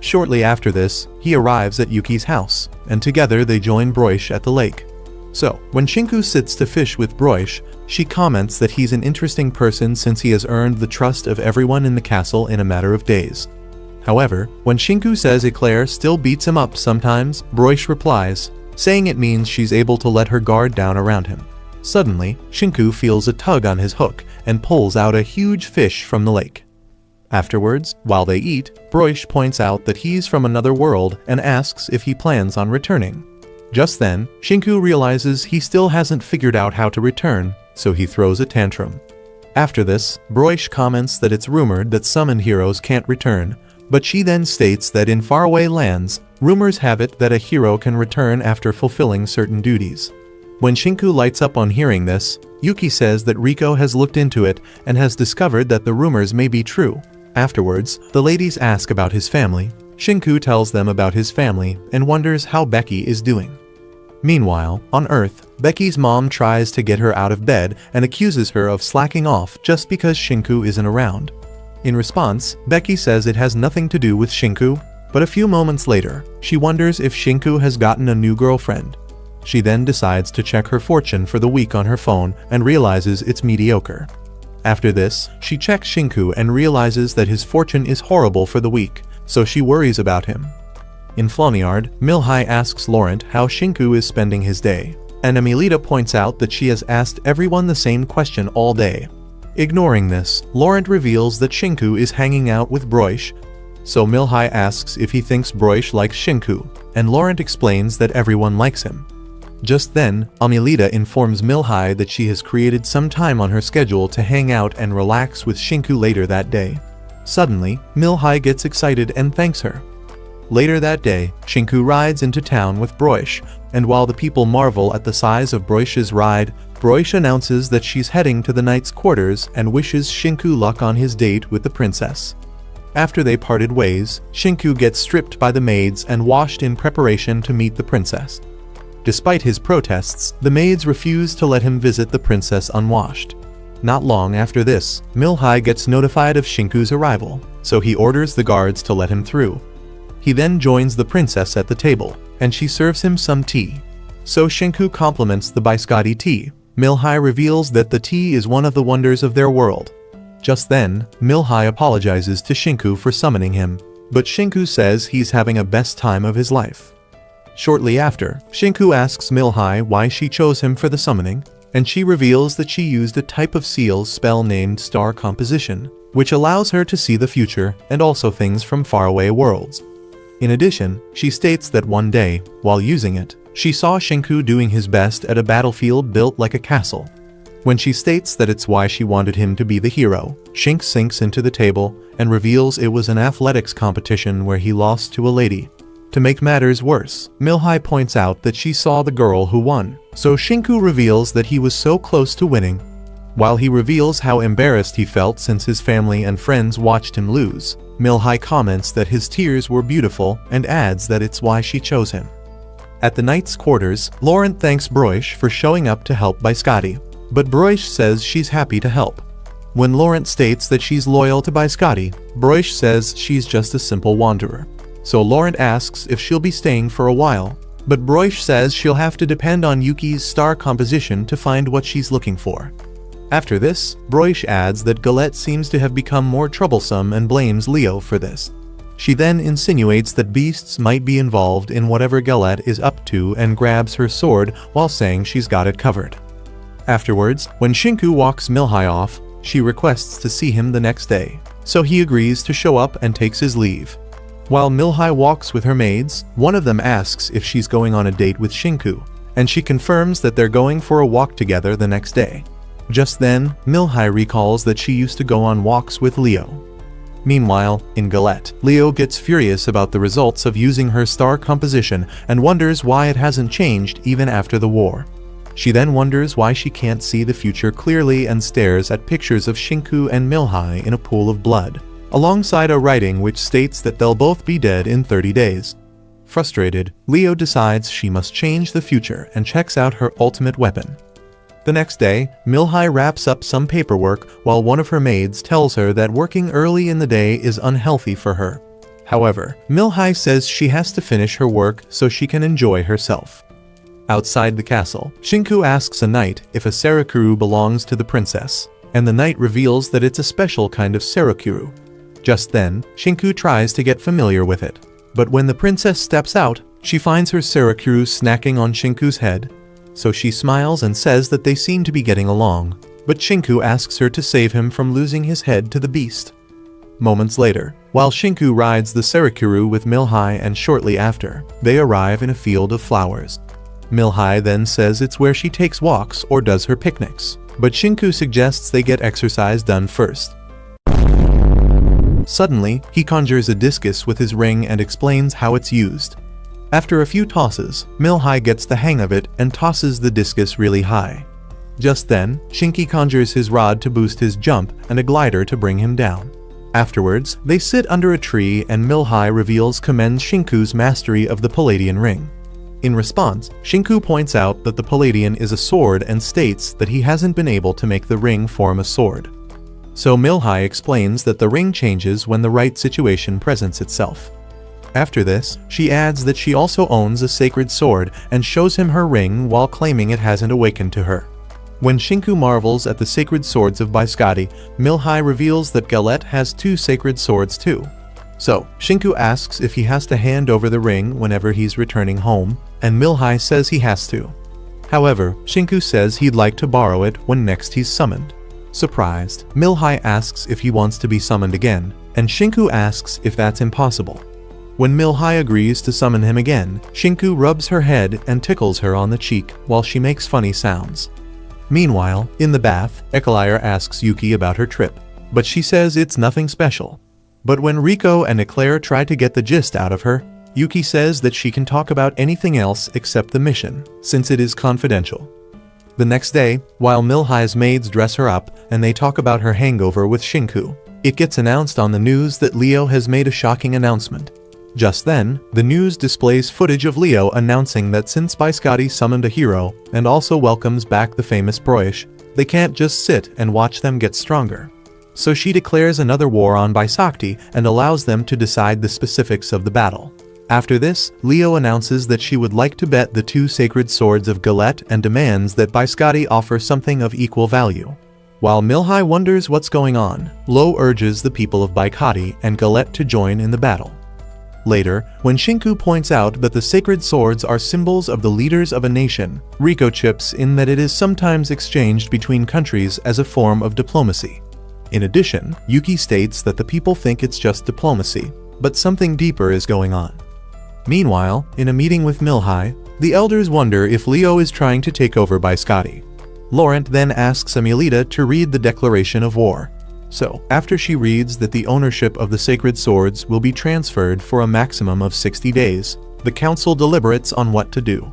Shortly after this, he arrives at Yuki's house, and together they join Broish at the lake. So, when Shinku sits to fish with Broish, she comments that he's an interesting person since he has earned the trust of everyone in the castle in a matter of days. However, when Shinku says Eclair still beats him up sometimes, Broish replies, saying it means she's able to let her guard down around him. Suddenly, Shinku feels a tug on his hook and pulls out a huge fish from the lake. Afterwards, while they eat, Broish points out that he's from another world and asks if he plans on returning. Just then, Shinku realizes he still hasn't figured out how to return, so he throws a tantrum. After this, Broish comments that it's rumored that summoned heroes can't return, but she then states that in faraway lands, rumors have it that a hero can return after fulfilling certain duties. When Shinku lights up on hearing this, Yuki says that Rico has looked into it and has discovered that the rumors may be true. Afterwards, the ladies ask about his family. Shinku tells them about his family and wonders how Becky is doing. Meanwhile, on Earth, Becky's mom tries to get her out of bed and accuses her of slacking off just because Shinku isn't around. In response, Becky says it has nothing to do with Shinku. But a few moments later, she wonders if Shinku has gotten a new girlfriend. She then decides to check her fortune for the week on her phone and realizes it's mediocre. After this, she checks Shinku and realizes that his fortune is horrible for the week, so she worries about him. In Flonnyard, Milhai asks Laurent how Shinku is spending his day, and Amelita points out that she has asked everyone the same question all day. Ignoring this, Laurent reveals that Shinku is hanging out with Broish, so Milhai asks if he thinks Broish likes Shinku, and Laurent explains that everyone likes him. Just then, Amelita informs Milhai that she has created some time on her schedule to hang out and relax with Shinku later that day. Suddenly, Milhai gets excited and thanks her. Later that day, Shinku rides into town with Broish, and while the people marvel at the size of Broish's ride, Broish announces that she's heading to the knight's quarters and wishes Shinku luck on his date with the princess. After they parted ways, Shinku gets stripped by the maids and washed in preparation to meet the princess. Despite his protests, the maids refuse to let him visit the princess unwashed. Not long after this, Milhai gets notified of Shinku's arrival, so he orders the guards to let him through. He then joins the princess at the table, and she serves him some tea. So Shinku compliments the biscotti tea. Milhai reveals that the tea is one of the wonders of their world. Just then, Milhai apologizes to Shinku for summoning him, but Shinku says he's having a best time of his life. Shortly after, Shinku asks Milhai why she chose him for the summoning, and she reveals that she used a type of seal's spell named Star Composition, which allows her to see the future and also things from faraway worlds. In addition, she states that one day, while using it, she saw Shinku doing his best at a battlefield built like a castle. When she states that it's why she wanted him to be the hero, Shink sinks into the table and reveals it was an athletics competition where he lost to a lady. To make matters worse, Milhai points out that she saw the girl who won, so Shinku reveals that he was so close to winning. While he reveals how embarrassed he felt since his family and friends watched him lose, Milhai comments that his tears were beautiful and adds that it's why she chose him. At the knight's quarters, Laurent thanks Broish for showing up to help Biscotti, but Broish says she's happy to help. When Laurent states that she's loyal to Biscotti, Broish says she's just a simple wanderer. So Laurent asks if she'll be staying for a while, but Broish says she'll have to depend on Yuki's star composition to find what she's looking for. After this, Broish adds that Galette seems to have become more troublesome and blames Leo for this. She then insinuates that beasts might be involved in whatever Galette is up to and grabs her sword while saying she's got it covered. Afterwards, when Shinku walks Milhai off, she requests to see him the next day, so he agrees to show up and takes his leave. While Milhai walks with her maids, one of them asks if she's going on a date with Shinku, and she confirms that they're going for a walk together the next day. Just then, Milhai recalls that she used to go on walks with Leo. Meanwhile, in Galette, Leo gets furious about the results of using her star composition and wonders why it hasn't changed even after the war. She then wonders why she can't see the future clearly and stares at pictures of Shinku and Milhai in a pool of blood, alongside a writing which states that they'll both be dead in 30 days. Frustrated, Leo decides she must change the future and checks out her ultimate weapon. The next day, Milhai wraps up some paperwork while one of her maids tells her that working early in the day is unhealthy for her. However, Milhai says she has to finish her work so she can enjoy herself. Outside the castle, Shinku asks a knight if a Sarakuru belongs to the princess, and the knight reveals that it's a special kind of Sarakuru. Just then, Shinku tries to get familiar with it, but when the princess steps out, she finds her Sarakuru snacking on Shinku's head. So she smiles and says that they seem to be getting along, but Shinku asks her to save him from losing his head to the beast. Moments later, while Shinku rides the Sarakuru with Milhai and shortly after, they arrive in a field of flowers. Milhai then says it's where she takes walks or does her picnics, but Shinku suggests they get exercise done first. Suddenly, he conjures a discus with his ring and explains how it's used. After a few tosses, Milhai gets the hang of it and tosses the discus really high. Just then, Shinky conjures his rod to boost his jump and a glider to bring him down. Afterwards, they sit under a tree and Milhai commends Shinku's mastery of the Palladian ring. In response, Shinku points out that the Palladian is a sword and states that he hasn't been able to make the ring form a sword. So Milhai explains that the ring changes when the right situation presents itself. After this, she adds that she also owns a sacred sword and shows him her ring while claiming it hasn't awakened to her. When Shinku marvels at the sacred swords of Biscotti, Milhai reveals that Galette has 2 sacred swords too. So, Shinku asks if he has to hand over the ring whenever he's returning home, and Milhai says he has to. However, Shinku says he'd like to borrow it when next he's summoned. Surprised, Milhai asks if he wants to be summoned again, and Shinku asks if that's impossible. When Milhai agrees to summon him again, Shinku rubs her head and tickles her on the cheek while she makes funny sounds. Meanwhile, in the bath, Eclair asks Yuki about her trip, but she says it's nothing special. But when Rico and Eclair try to get the gist out of her, Yuki says that she can talk about anything else except the mission, since it is confidential. The next day, while Milhai's maids dress her up and they talk about her hangover with Shinku, it gets announced on the news that Leo has made a shocking announcement. Just then, the news displays footage of Leo announcing that since Biscotti summoned a hero and also welcomes back the famous Broish, they can't just sit and watch them get stronger. So she declares another war on Biscotti and allows them to decide the specifics of the battle. After this, Leo announces that she would like to bet the 2 sacred swords of Galette and demands that Biscotti offer something of equal value. While Milhai wonders what's going on, Lo urges the people of Biscotti and Galette to join in the battle. Later, when Shinku points out that the sacred swords are symbols of the leaders of a nation, Rico chips in that it is sometimes exchanged between countries as a form of diplomacy. In addition, Yuki states that the people think it's just diplomacy, but something deeper is going on. Meanwhile, in a meeting with Milhai, the elders wonder if Leo is trying to take over Biscotti. Laurent then asks Amelita to read the declaration of war. So, after she reads that the ownership of the sacred swords will be transferred for a maximum of 60 days, the council deliberates on what to do.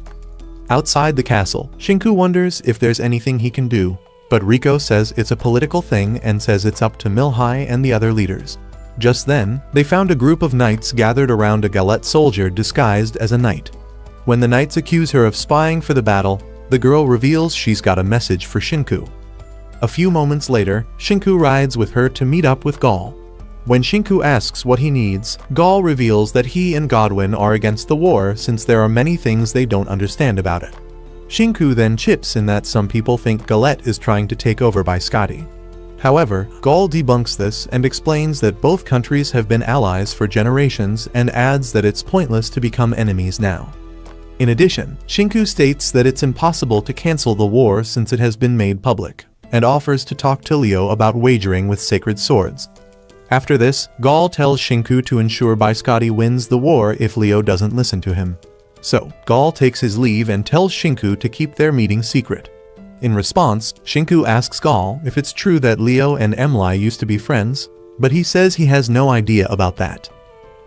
Outside the castle, Shinku wonders if there's anything he can do, but Rico says it's a political thing and says it's up to Milhai and the other leaders. Just then, they found a group of knights gathered around a Galette soldier disguised as a knight. When the knights accuse her of spying for the battle, the girl reveals she's got a message for Shinku. A few moments later, Shinku rides with her to meet up with Gaul. When Shinku asks what he needs, Gaul reveals that he and Godwin are against the war since there are many things they don't understand about it. Shinku then chips in that some people think Galette is trying to take over Biscotti. However, Gaul debunks this and explains that both countries have been allies for generations and adds that it's pointless to become enemies now. In addition, Shinku states that it's impossible to cancel the war since it has been made public, and offers to talk to Leo about wagering with sacred swords. After this, Gaul tells Shinku to ensure Biscotti wins the war if Leo doesn't listen to him. So, Gaul takes his leave and tells Shinku to keep their meeting secret. In response, Shinku asks Gaul if it's true that Leo and Emily used to be friends, but he says he has no idea about that.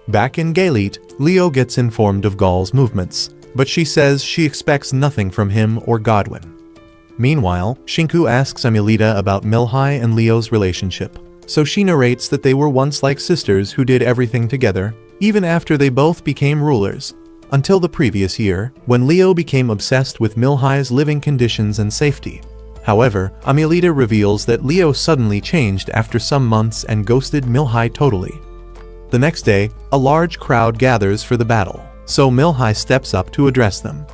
Back in Gaelite, Leo gets informed of Gaul's movements, but she says she expects nothing from him or Godwin. Meanwhile, Shinku asks Amelita about Milhai and Leo's relationship, so she narrates that they were once like sisters who did everything together, even after they both became rulers. Until the previous year, when Leo became obsessed with Milhai's living conditions and safety. However, Amelita reveals that Leo suddenly changed after some months and ghosted Milhai totally. The next day, a large crowd gathers for the battle, so Milhai steps up to address them.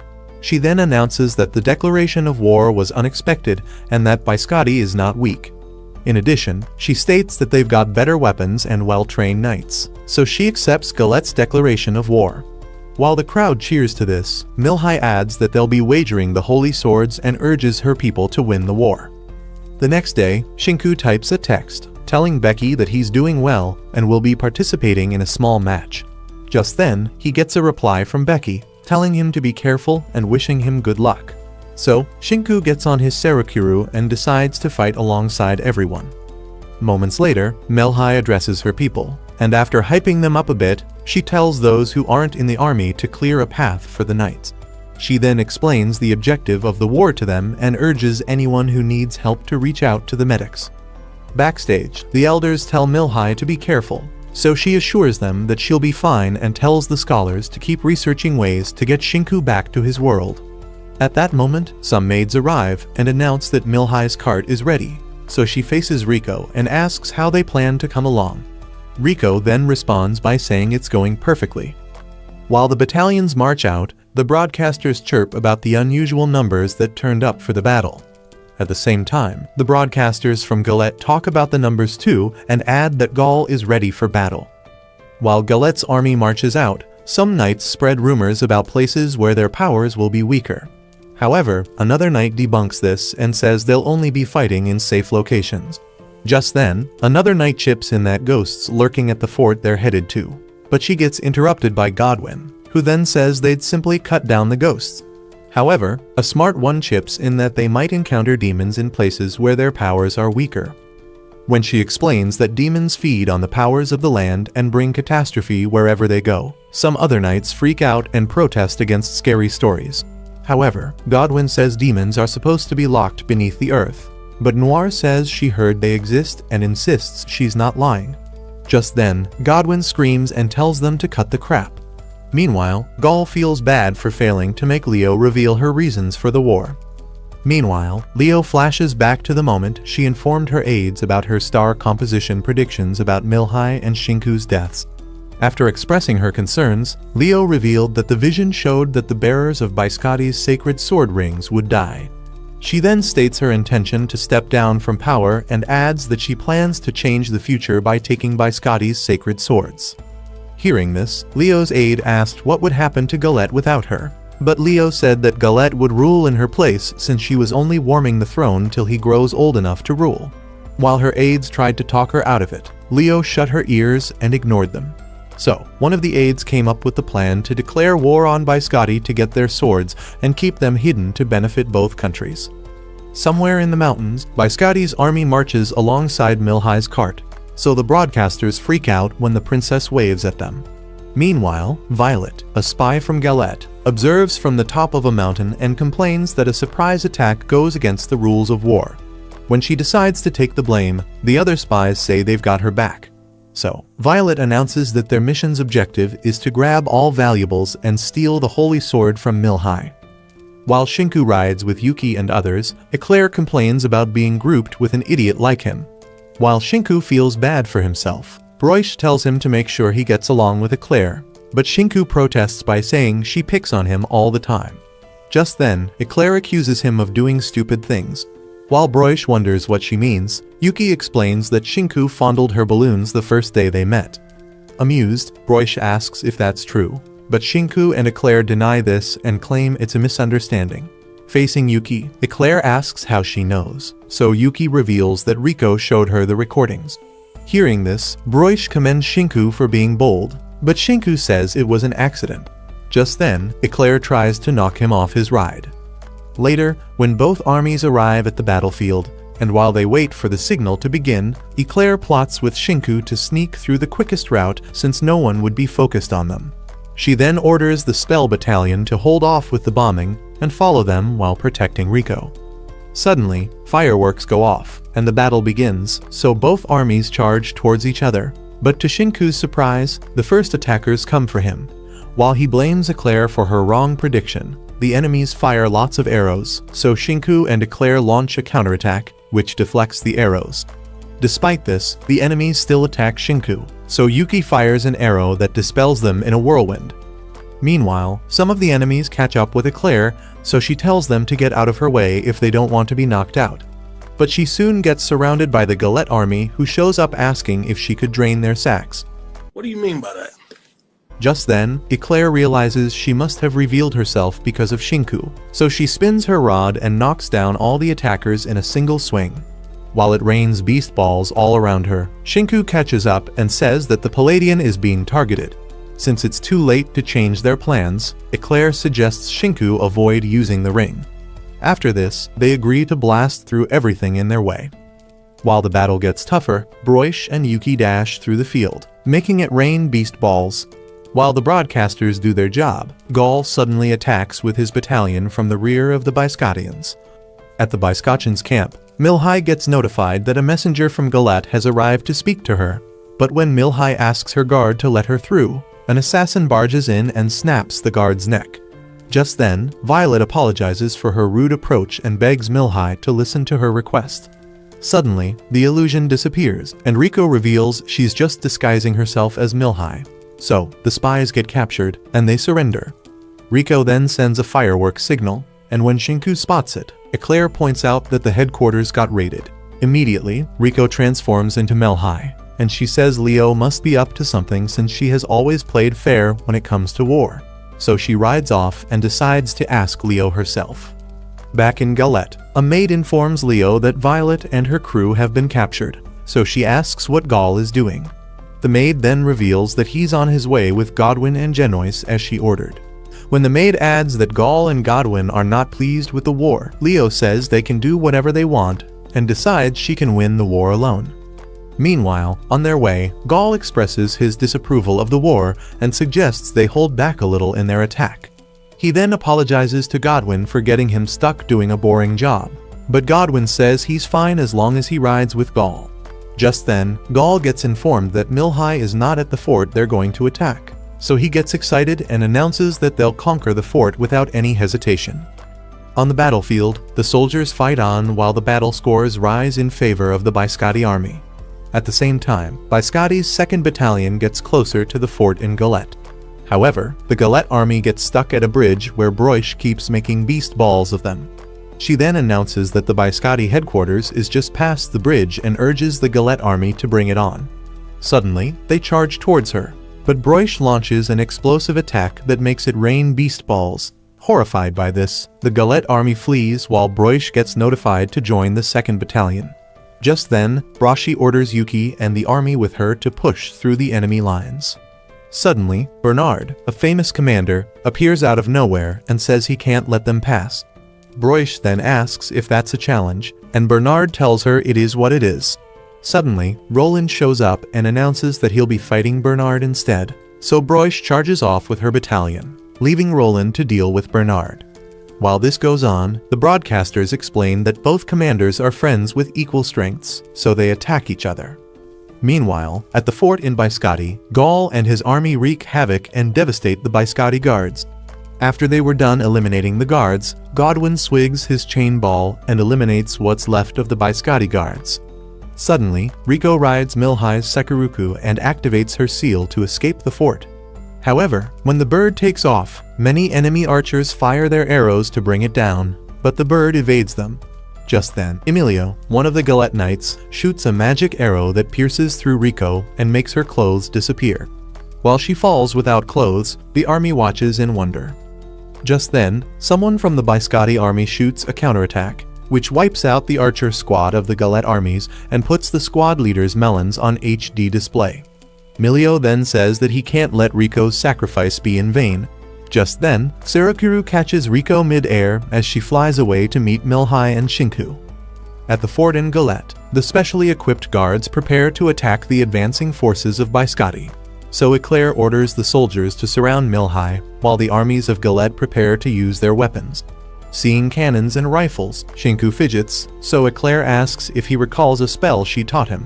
She then announces that the declaration of war was unexpected and that Biscotti is not weak. In addition, she states that they've got better weapons and well-trained knights, so she accepts Galette's declaration of war. While the crowd cheers to this, Milhai adds that they'll be wagering the holy swords and urges her people to win the war. The next day, Shinku types a text, telling Becky that he's doing well and will be participating in a small match. Just then, he gets a reply from Becky, telling him to be careful and wishing him good luck. So, Shinku gets on his Sarakuru and decides to fight alongside everyone. Moments later, Milhai addresses her people, and after hyping them up a bit, she tells those who aren't in the army to clear a path for the knights. She then explains the objective of the war to them and urges anyone who needs help to reach out to the medics. Backstage, the elders tell Milhai to be careful, so she assures them that she'll be fine and tells the scholars to keep researching ways to get Shinku back to his world. At that moment, some maids arrive and announce that Milhai's cart is ready, so she faces Rico and asks how they plan to come along. Rico then responds by saying it's going perfectly, While the battalions march out, the broadcasters chirp about the unusual numbers that turned up for the battle. At the same time, the broadcasters from Galette talk about the numbers too and add that Gaul is ready for battle. While Galette's army marches out, some knights spread rumors about places where their powers will be weaker. However, another knight debunks this and says they'll only be fighting in safe locations. Just then, another knight chips in that ghosts lurking at the fort they're headed to. But she gets interrupted by Godwin, who then says they'd simply cut down the ghosts. However, a smart one chips in that they might encounter demons in places where their powers are weaker. When she explains that demons feed on the powers of the land and bring catastrophe wherever they go, some other knights freak out and protest against scary stories. However, Godwin says demons are supposed to be locked beneath the earth, but Noir says she heard they exist and insists she's not lying. Just then, Godwin screams and tells them to cut the crap. Meanwhile, Gaul feels bad for failing to make Leo reveal her reasons for the war. Meanwhile, Leo flashes back to the moment she informed her aides about her star composition predictions about Milhai and Shinku's deaths. After expressing her concerns, Leo revealed that the vision showed that the bearers of Biscotti's sacred sword rings would die. She then states her intention to step down from power and adds that she plans to change the future by taking Biscotti's sacred swords. Hearing this, Leo's aide asked what would happen to Galette without her, but Leo said that Galette would rule in her place since she was only warming the throne till he grows old enough to rule. While her aides tried to talk her out of it, Leo shut her ears and ignored them. So, one of the aides came up with the plan to declare war on Biscotti to get their swords and keep them hidden to benefit both countries. Somewhere in the mountains, Biscotti's army marches alongside Milhai's cart, so the broadcasters freak out when the princess waves at them. Meanwhile, Violet, a spy from Galette, observes from the top of a mountain and complains that a surprise attack goes against the rules of war. When she decides to take the blame, the other spies say they've got her back. So, Violet announces that their mission's objective is to grab all valuables and steal the holy sword from Milhai. While Shinku rides with Yuki and others, Eclair complains about being grouped with an idiot like him. While Shinku feels bad for himself, Broish tells him to make sure he gets along with Eclair, but Shinku protests by saying she picks on him all the time. Just then, Eclair accuses him of doing stupid things. While Broish wonders what she means, Yuki explains that Shinku fondled her balloons the first day they met. Amused, Broish asks if that's true, but Shinku and Eclair deny this and claim it's a misunderstanding. Facing Yuki, Eclair asks how she knows, so Yuki reveals that Rico showed her the recordings. Hearing this, Broish commends Shinku for being bold, but Shinku says it was an accident. Just then, Eclair tries to knock him off his ride. Later, when both armies arrive at the battlefield, and while they wait for the signal to begin, Eclair plots with Shinku to sneak through the quickest route since no one would be focused on them. She then orders the Spell Battalion to hold off with the bombing and follow them while protecting Rico. Suddenly, fireworks go off, and the battle begins, so both armies charge towards each other. But to Shinku's surprise, the first attackers come for him. While he blames Eclair for her wrong prediction, the enemies fire lots of arrows, so Shinku and Eclair launch a counterattack, which deflects the arrows. Despite this, the enemies still attack Shinku, so Yuki fires an arrow that dispels them in a whirlwind. Meanwhile, some of the enemies catch up with Eclair, so she tells them to get out of her way if they don't want to be knocked out. But she soon gets surrounded by the Galette army, who shows up asking if she could drain their sacks. What do you mean by that? Just then, Eclair realizes she must have revealed herself because of Shinku, so she spins her rod and knocks down all the attackers in a single swing. While it rains beast balls all around her, Shinku catches up and says that the Palladian is being targeted. Since it's too late to change their plans, Eclair suggests Shinku avoid using the ring. After this, they agree to blast through everything in their way. While the battle gets tougher, Broish and Yuki dash through the field, making it rain beast balls. While the broadcasters do their job, Gaul suddenly attacks with his battalion from the rear of the Biscottians. At the Biscottians' camp, Milhai gets notified that a messenger from Galette has arrived to speak to her, but when Milhai asks her guard to let her through, an assassin barges in and snaps the guard's neck. Just then, Violet apologizes for her rude approach and begs Milhai to listen to her request. Suddenly, the illusion disappears, and Rico reveals she's just disguising herself as Milhai. So, the spies get captured, and they surrender. Riko then sends a firework signal, and when Shinku spots it, Eclair points out that the headquarters got raided. Immediately, Riko transforms into Melhi, and she says Leo must be up to something since she has always played fair when it comes to war. So she rides off and decides to ask Leo herself. Back in Galette, a maid informs Leo that Violet and her crew have been captured, so she asks what Gaul is doing. The maid then reveals that he's on his way with Godwin and Genoise as she ordered. When the maid adds that Gaul and Godwin are not pleased with the war, Leo says they can do whatever they want and decides she can win the war alone. Meanwhile, on their way, Gaul expresses his disapproval of the war and suggests they hold back a little in their attack. He then apologizes to Godwin for getting him stuck doing a boring job, but Godwin says he's fine as long as he rides with Gaul. Just then, Gaul gets informed that Melhi is not at the fort they're going to attack, so he gets excited and announces that they'll conquer the fort without any hesitation. On the battlefield, the soldiers fight on while the battle scores rise in favor of the Biscotti army. At the same time, Biscotti's 2nd Battalion gets closer to the fort in Galette. However, the Galette army gets stuck at a bridge where Broish keeps making beast balls of them. She then announces that the Biscotti headquarters is just past the bridge and urges the Galette army to bring it on. Suddenly, they charge towards her, but Broish launches an explosive attack that makes it rain beast balls. Horrified by this, the Galette army flees while Broish gets notified to join the 2nd Battalion. Just then, Brashi orders Yuki and the army with her to push through the enemy lines. Suddenly, Bernard, a famous commander, appears out of nowhere and says he can't let them pass. Broish then asks if that's a challenge, and Bernard tells her it is what it is. Suddenly, Roland shows up and announces that he'll be fighting Bernard instead, so Broish charges off with her battalion, leaving Roland to deal with Bernard. While this goes on, the broadcasters explain that both commanders are friends with equal strengths, so they attack each other. Meanwhile, at the fort in Biscotti, Gaul and his army wreak havoc and devastate the Biscotti guards. After they were done eliminating the guards, Godwin swigs his chain ball and eliminates what's left of the Biscotti guards. Suddenly, Riko rides Melhi's Sekuruku and activates her seal to escape the fort. However, when the bird takes off, many enemy archers fire their arrows to bring it down, but the bird evades them. Just then, Emilio, one of the Galette Knights, shoots a magic arrow that pierces through Riko and makes her clothes disappear. While she falls without clothes, the army watches in wonder. Just then, someone from the Biscotti army shoots a counterattack, which wipes out the archer squad of the Galette armies and puts the squad leader's melons on HD display. Emilio then says that he can't let Riko's sacrifice be in vain. Just then, Sarakuru catches Riko mid-air as she flies away to meet Melhi and Shinku. At the fort in Galette, the specially equipped guards prepare to attack the advancing forces of Biscotti. So Eclair orders the soldiers to surround Melhi, while the armies of Galette prepare to use their weapons. Seeing cannons and rifles, Shinku fidgets, so Eclair asks if he recalls a spell she taught him.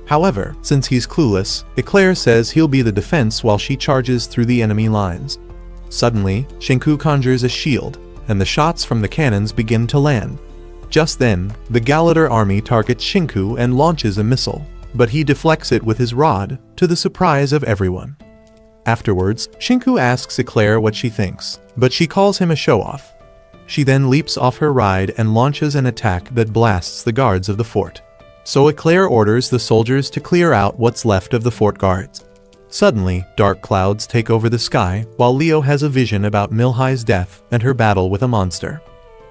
However, since he's clueless, Eclair says he'll be the defense while she charges through the enemy lines. Suddenly, Shinku conjures a shield, and the shots from the cannons begin to land. Just then, the Galater army targets Shinku and launches a missile, but he deflects it with his rod, to the surprise of everyone. Afterwards, Shinku asks Eclair what she thinks, but she calls him a show-off. She then leaps off her ride and launches an attack that blasts the guards of the fort. So Eclair orders the soldiers to clear out what's left of the fort guards. Suddenly, dark clouds take over the sky, while Leo has a vision about Melhi's death and her battle with a monster.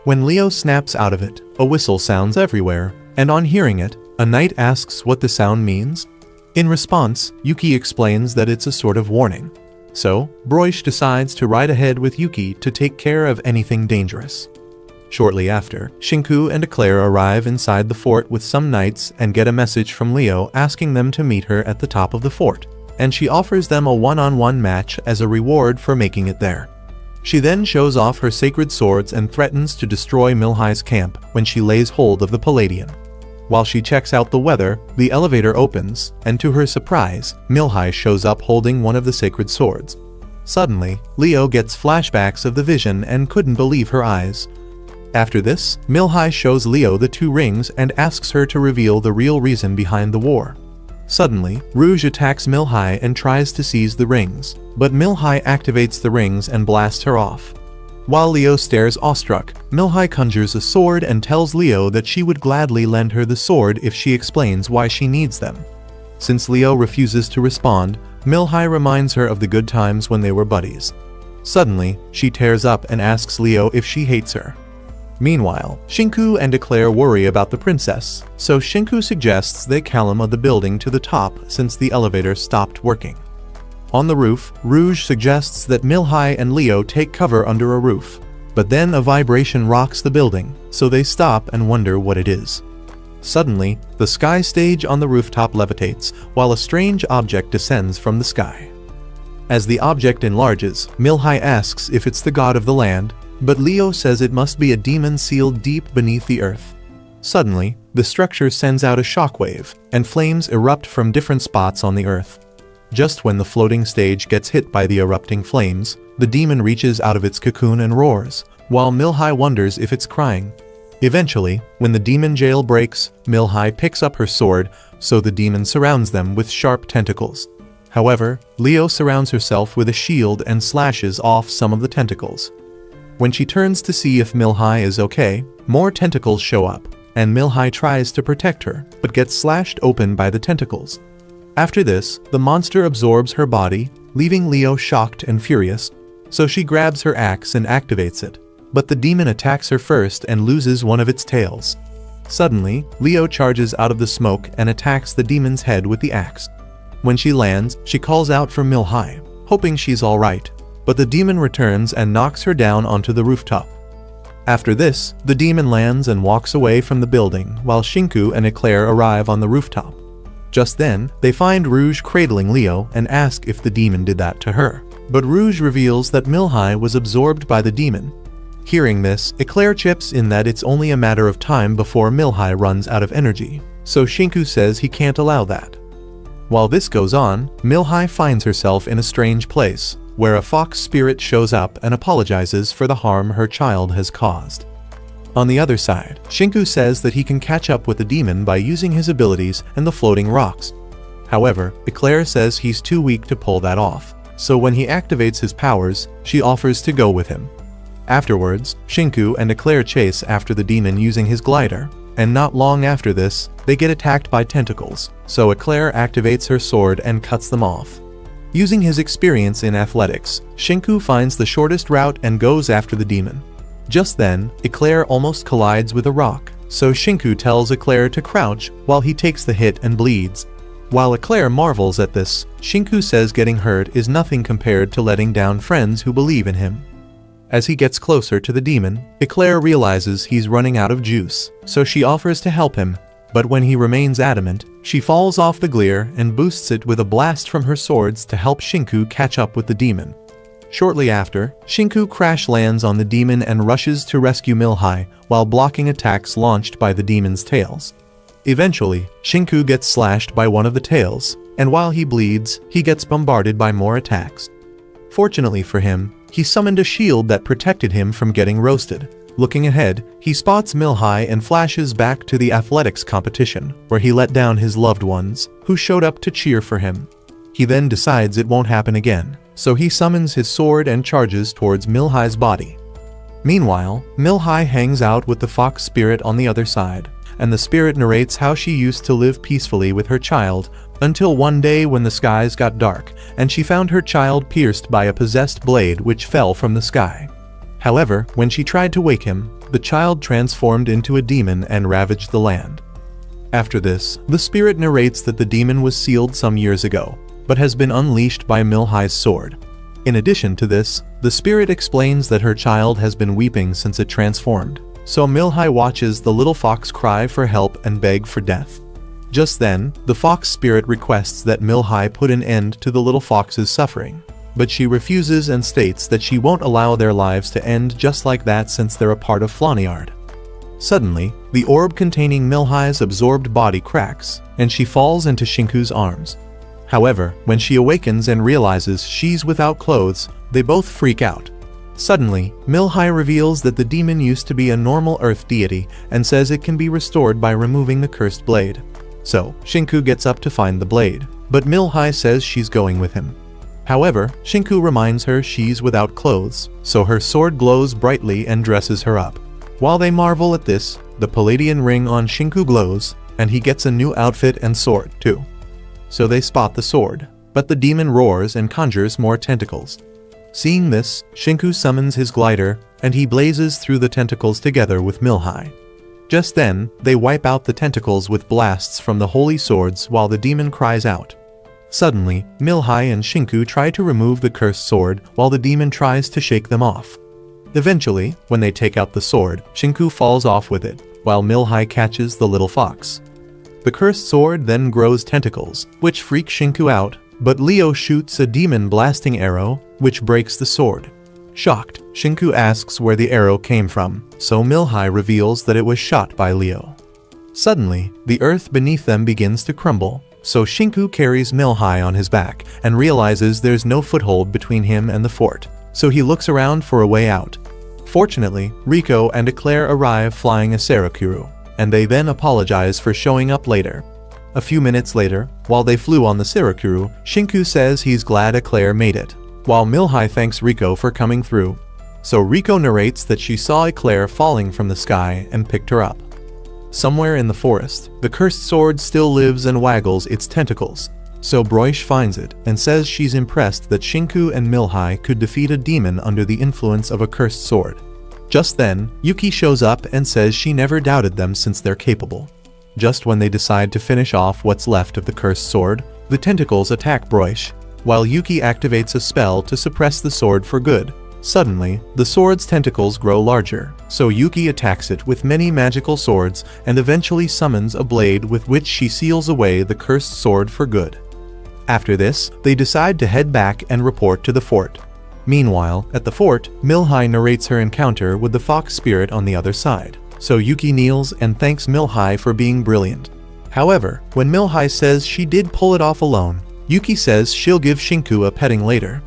When Leo snaps out of it, a whistle sounds everywhere, and on hearing it, a knight asks what the sound means. In response, Yuki explains that it's a sort of warning. So, Broish decides to ride ahead with Yuki to take care of anything dangerous. Shortly after, Shinku and Eclair arrive inside the fort with some knights and get a message from Leo asking them to meet her at the top of the fort, and she offers them a one-on-one match as a reward for making it there. She then shows off her sacred swords and threatens to destroy Melhi's camp when she lays hold of the Palladian. While she checks out the weather, the elevator opens, and to her surprise, Melhi shows up holding one of the sacred swords. Suddenly, Leo gets flashbacks of the vision and couldn't believe her eyes. After this, Melhi shows Leo the 2 rings and asks her to reveal the real reason behind the war. Suddenly, Rouge attacks Milhai and tries to seize the rings, but Milhai activates the rings and blasts her off. While Leo stares awestruck, Milhai conjures a sword and tells Leo that she would gladly lend her the sword if she explains why she needs them. Since Leo refuses to respond, Milhai reminds her of the good times when they were buddies. Suddenly, she tears up and asks Leo if she hates her. Meanwhile, Shinku and Eclair worry about the princess, so Shinku suggests they Calum the building to the top since the elevator stopped working. On the roof, Rouge suggests that Milhai and Leo take cover under a roof, but then a vibration rocks the building, so they stop and wonder what it is. Suddenly, the sky stage on the rooftop levitates, while a strange object descends from the sky. As the object enlarges, Milhai asks if it's the god of the land, but Leo says it must be a demon sealed deep beneath the earth. Suddenly, the structure sends out a shockwave, and flames erupt from different spots on the earth. Just when the floating stage gets hit by the erupting flames, the demon reaches out of its cocoon and roars, while Milhai wonders if it's crying. Eventually, when the demon jail breaks, Milhai picks up her sword, so the demon surrounds them with sharp tentacles. However, Leo surrounds herself with a shield and slashes off some of the tentacles. When she turns to see if Milhai is okay, more tentacles show up, and Milhai tries to protect her, but gets slashed open by the tentacles. After this, the monster absorbs her body, leaving Leo shocked and furious, so she grabs her axe and activates it, but the demon attacks her first and loses one of its tails. Suddenly, Leo charges out of the smoke and attacks the demon's head with the axe. When she lands, she calls out for Milhai, hoping she's alright, but the demon returns and knocks her down onto the rooftop. After this, the demon lands and walks away from the building while Shinku and Eclair arrive on the rooftop. Just then, they find Rouge cradling Leo and ask if the demon did that to her, but Rouge reveals that Milhai was absorbed by the demon. Hearing this, Eclair chips in that it's only a matter of time before Milhai runs out of energy, so Shinku says he can't allow that. While this goes on, Milhai finds herself in a strange place, where a fox spirit shows up and apologizes for the harm her child has caused. On the other side, Shinku says that he can catch up with the demon by using his abilities and the floating rocks. However, Eclair says he's too weak to pull that off, so when he activates his powers, she offers to go with him. Afterwards, Shinku and Eclair chase after the demon using his glider, and not long after this, they get attacked by tentacles, so Eclair activates her sword and cuts them off. Using his experience in athletics, Shinku finds the shortest route and goes after the demon. Just then, Eclair almost collides with a rock, so Shinku tells Eclair to crouch while he takes the hit and bleeds. While Eclair marvels at this, Shinku says getting hurt is nothing compared to letting down friends who believe in him. As he gets closer to the demon, Eclair realizes he's running out of juice, so she offers to help him, but when he remains adamant, she falls off the glider and boosts it with a blast from her swords to help Shinku catch up with the demon. Shortly after, Shinku crash lands on the demon and rushes to rescue Milhai while blocking attacks launched by the demon's tails. Eventually, Shinku gets slashed by one of the tails, and while he bleeds, he gets bombarded by more attacks. Fortunately for him, he summoned a shield that protected him from getting roasted. Looking ahead, he spots Milhai and flashes back to the athletics competition, where he let down his loved ones, who showed up to cheer for him. He then decides it won't happen again, so he summons his sword and charges towards Milhai's body. Meanwhile, Milhai hangs out with the fox spirit on the other side, and the spirit narrates how she used to live peacefully with her child, until one day when the skies got dark, and she found her child pierced by a possessed blade which fell from the sky. However, when she tried to wake him, the child transformed into a demon and ravaged the land. After this, the spirit narrates that the demon was sealed some years ago, but has been unleashed by Milhai's sword. In addition to this, the spirit explains that her child has been weeping since it transformed, so Milhai watches the little fox cry for help and beg for death. Just then, the fox spirit requests that Milhai put an end to the little fox's suffering, but she refuses and states that she won't allow their lives to end just like that since they're a part of Flaniard. Suddenly, the orb containing Milhai's absorbed body cracks, and she falls into Shinku's arms. However, when she awakens and realizes she's without clothes, they both freak out. Suddenly, Milhai reveals that the demon used to be a normal earth deity and says it can be restored by removing the cursed blade. So, Shinku gets up to find the blade, but Milhai says she's going with him. However, Shinku reminds her she's without clothes, so her sword glows brightly and dresses her up. While they marvel at this, the Palladian ring on Shinku glows, and he gets a new outfit and sword, too. So they spot the sword, but the demon roars and conjures more tentacles. Seeing this, Shinku summons his glider, and he blazes through the tentacles together with Milhai. Just then, they wipe out the tentacles with blasts from the holy swords while the demon cries out. Suddenly, Milhai and Shinku try to remove the cursed sword while the demon tries to shake them off. Eventually, when they take out the sword, Shinku falls off with it, while Milhai catches the little fox. The cursed sword then grows tentacles, which freak Shinku out, but Leo shoots a demon blasting arrow, which breaks the sword. Shocked, Shinku asks where the arrow came from, so Milhai reveals that it was shot by Leo. Suddenly, the earth beneath them begins to crumble, so Shinku carries Milhai on his back and realizes there's no foothold between him and the fort, so he looks around for a way out. Fortunately, Riko and Eclair arrive flying a Sarakuru, and they then apologize for showing up later. A few minutes later, while they flew on the Sarakuru, Shinku says he's glad Eclair made it, while Milhai thanks Riko for coming through. So Riko narrates that she saw Eclair falling from the sky and picked her up. Somewhere in the forest, the cursed sword still lives and waggles its tentacles, so Broish finds it and says she's impressed that Shinku and Milhai could defeat a demon under the influence of a cursed sword. Just then, Yuki shows up and says she never doubted them since they're capable. Just when they decide to finish off what's left of the cursed sword, the tentacles attack Broish, while Yuki activates a spell to suppress the sword for good. Suddenly, the sword's tentacles grow larger, so Yuki attacks it with many magical swords and eventually summons a blade with which she seals away the cursed sword for good. After this, they decide to head back and report to the fort. Meanwhile, at the fort, Milhai narrates her encounter with the fox spirit on the other side, so Yuki kneels and thanks Milhai for being brilliant. However, when Milhai says she did pull it off alone, Yuki says she'll give Shinku a petting later.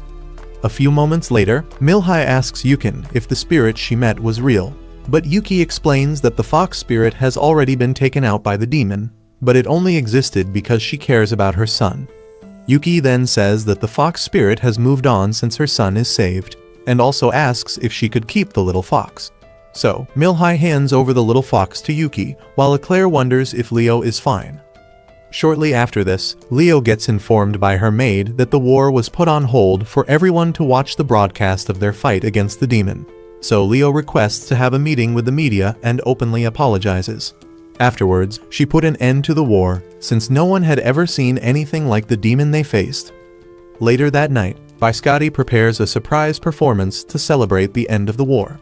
A few moments later, Milhai asks Yukin if the spirit she met was real, but Yuki explains that the fox spirit has already been taken out by the demon, but it only existed because she cares about her son. Yuki then says that the fox spirit has moved on since her son is saved, and also asks if she could keep the little fox. So, Milhai hands over the little fox to Yuki, while Eclair wonders if Leo is fine. Shortly after this, Leo gets informed by her maid that the war was put on hold for everyone to watch the broadcast of their fight against the demon. So Leo requests to have a meeting with the media and openly apologizes. Afterwards, she put an end to the war, since no one had ever seen anything like the demon they faced. Later that night, Biscotti prepares a surprise performance to celebrate the end of the war.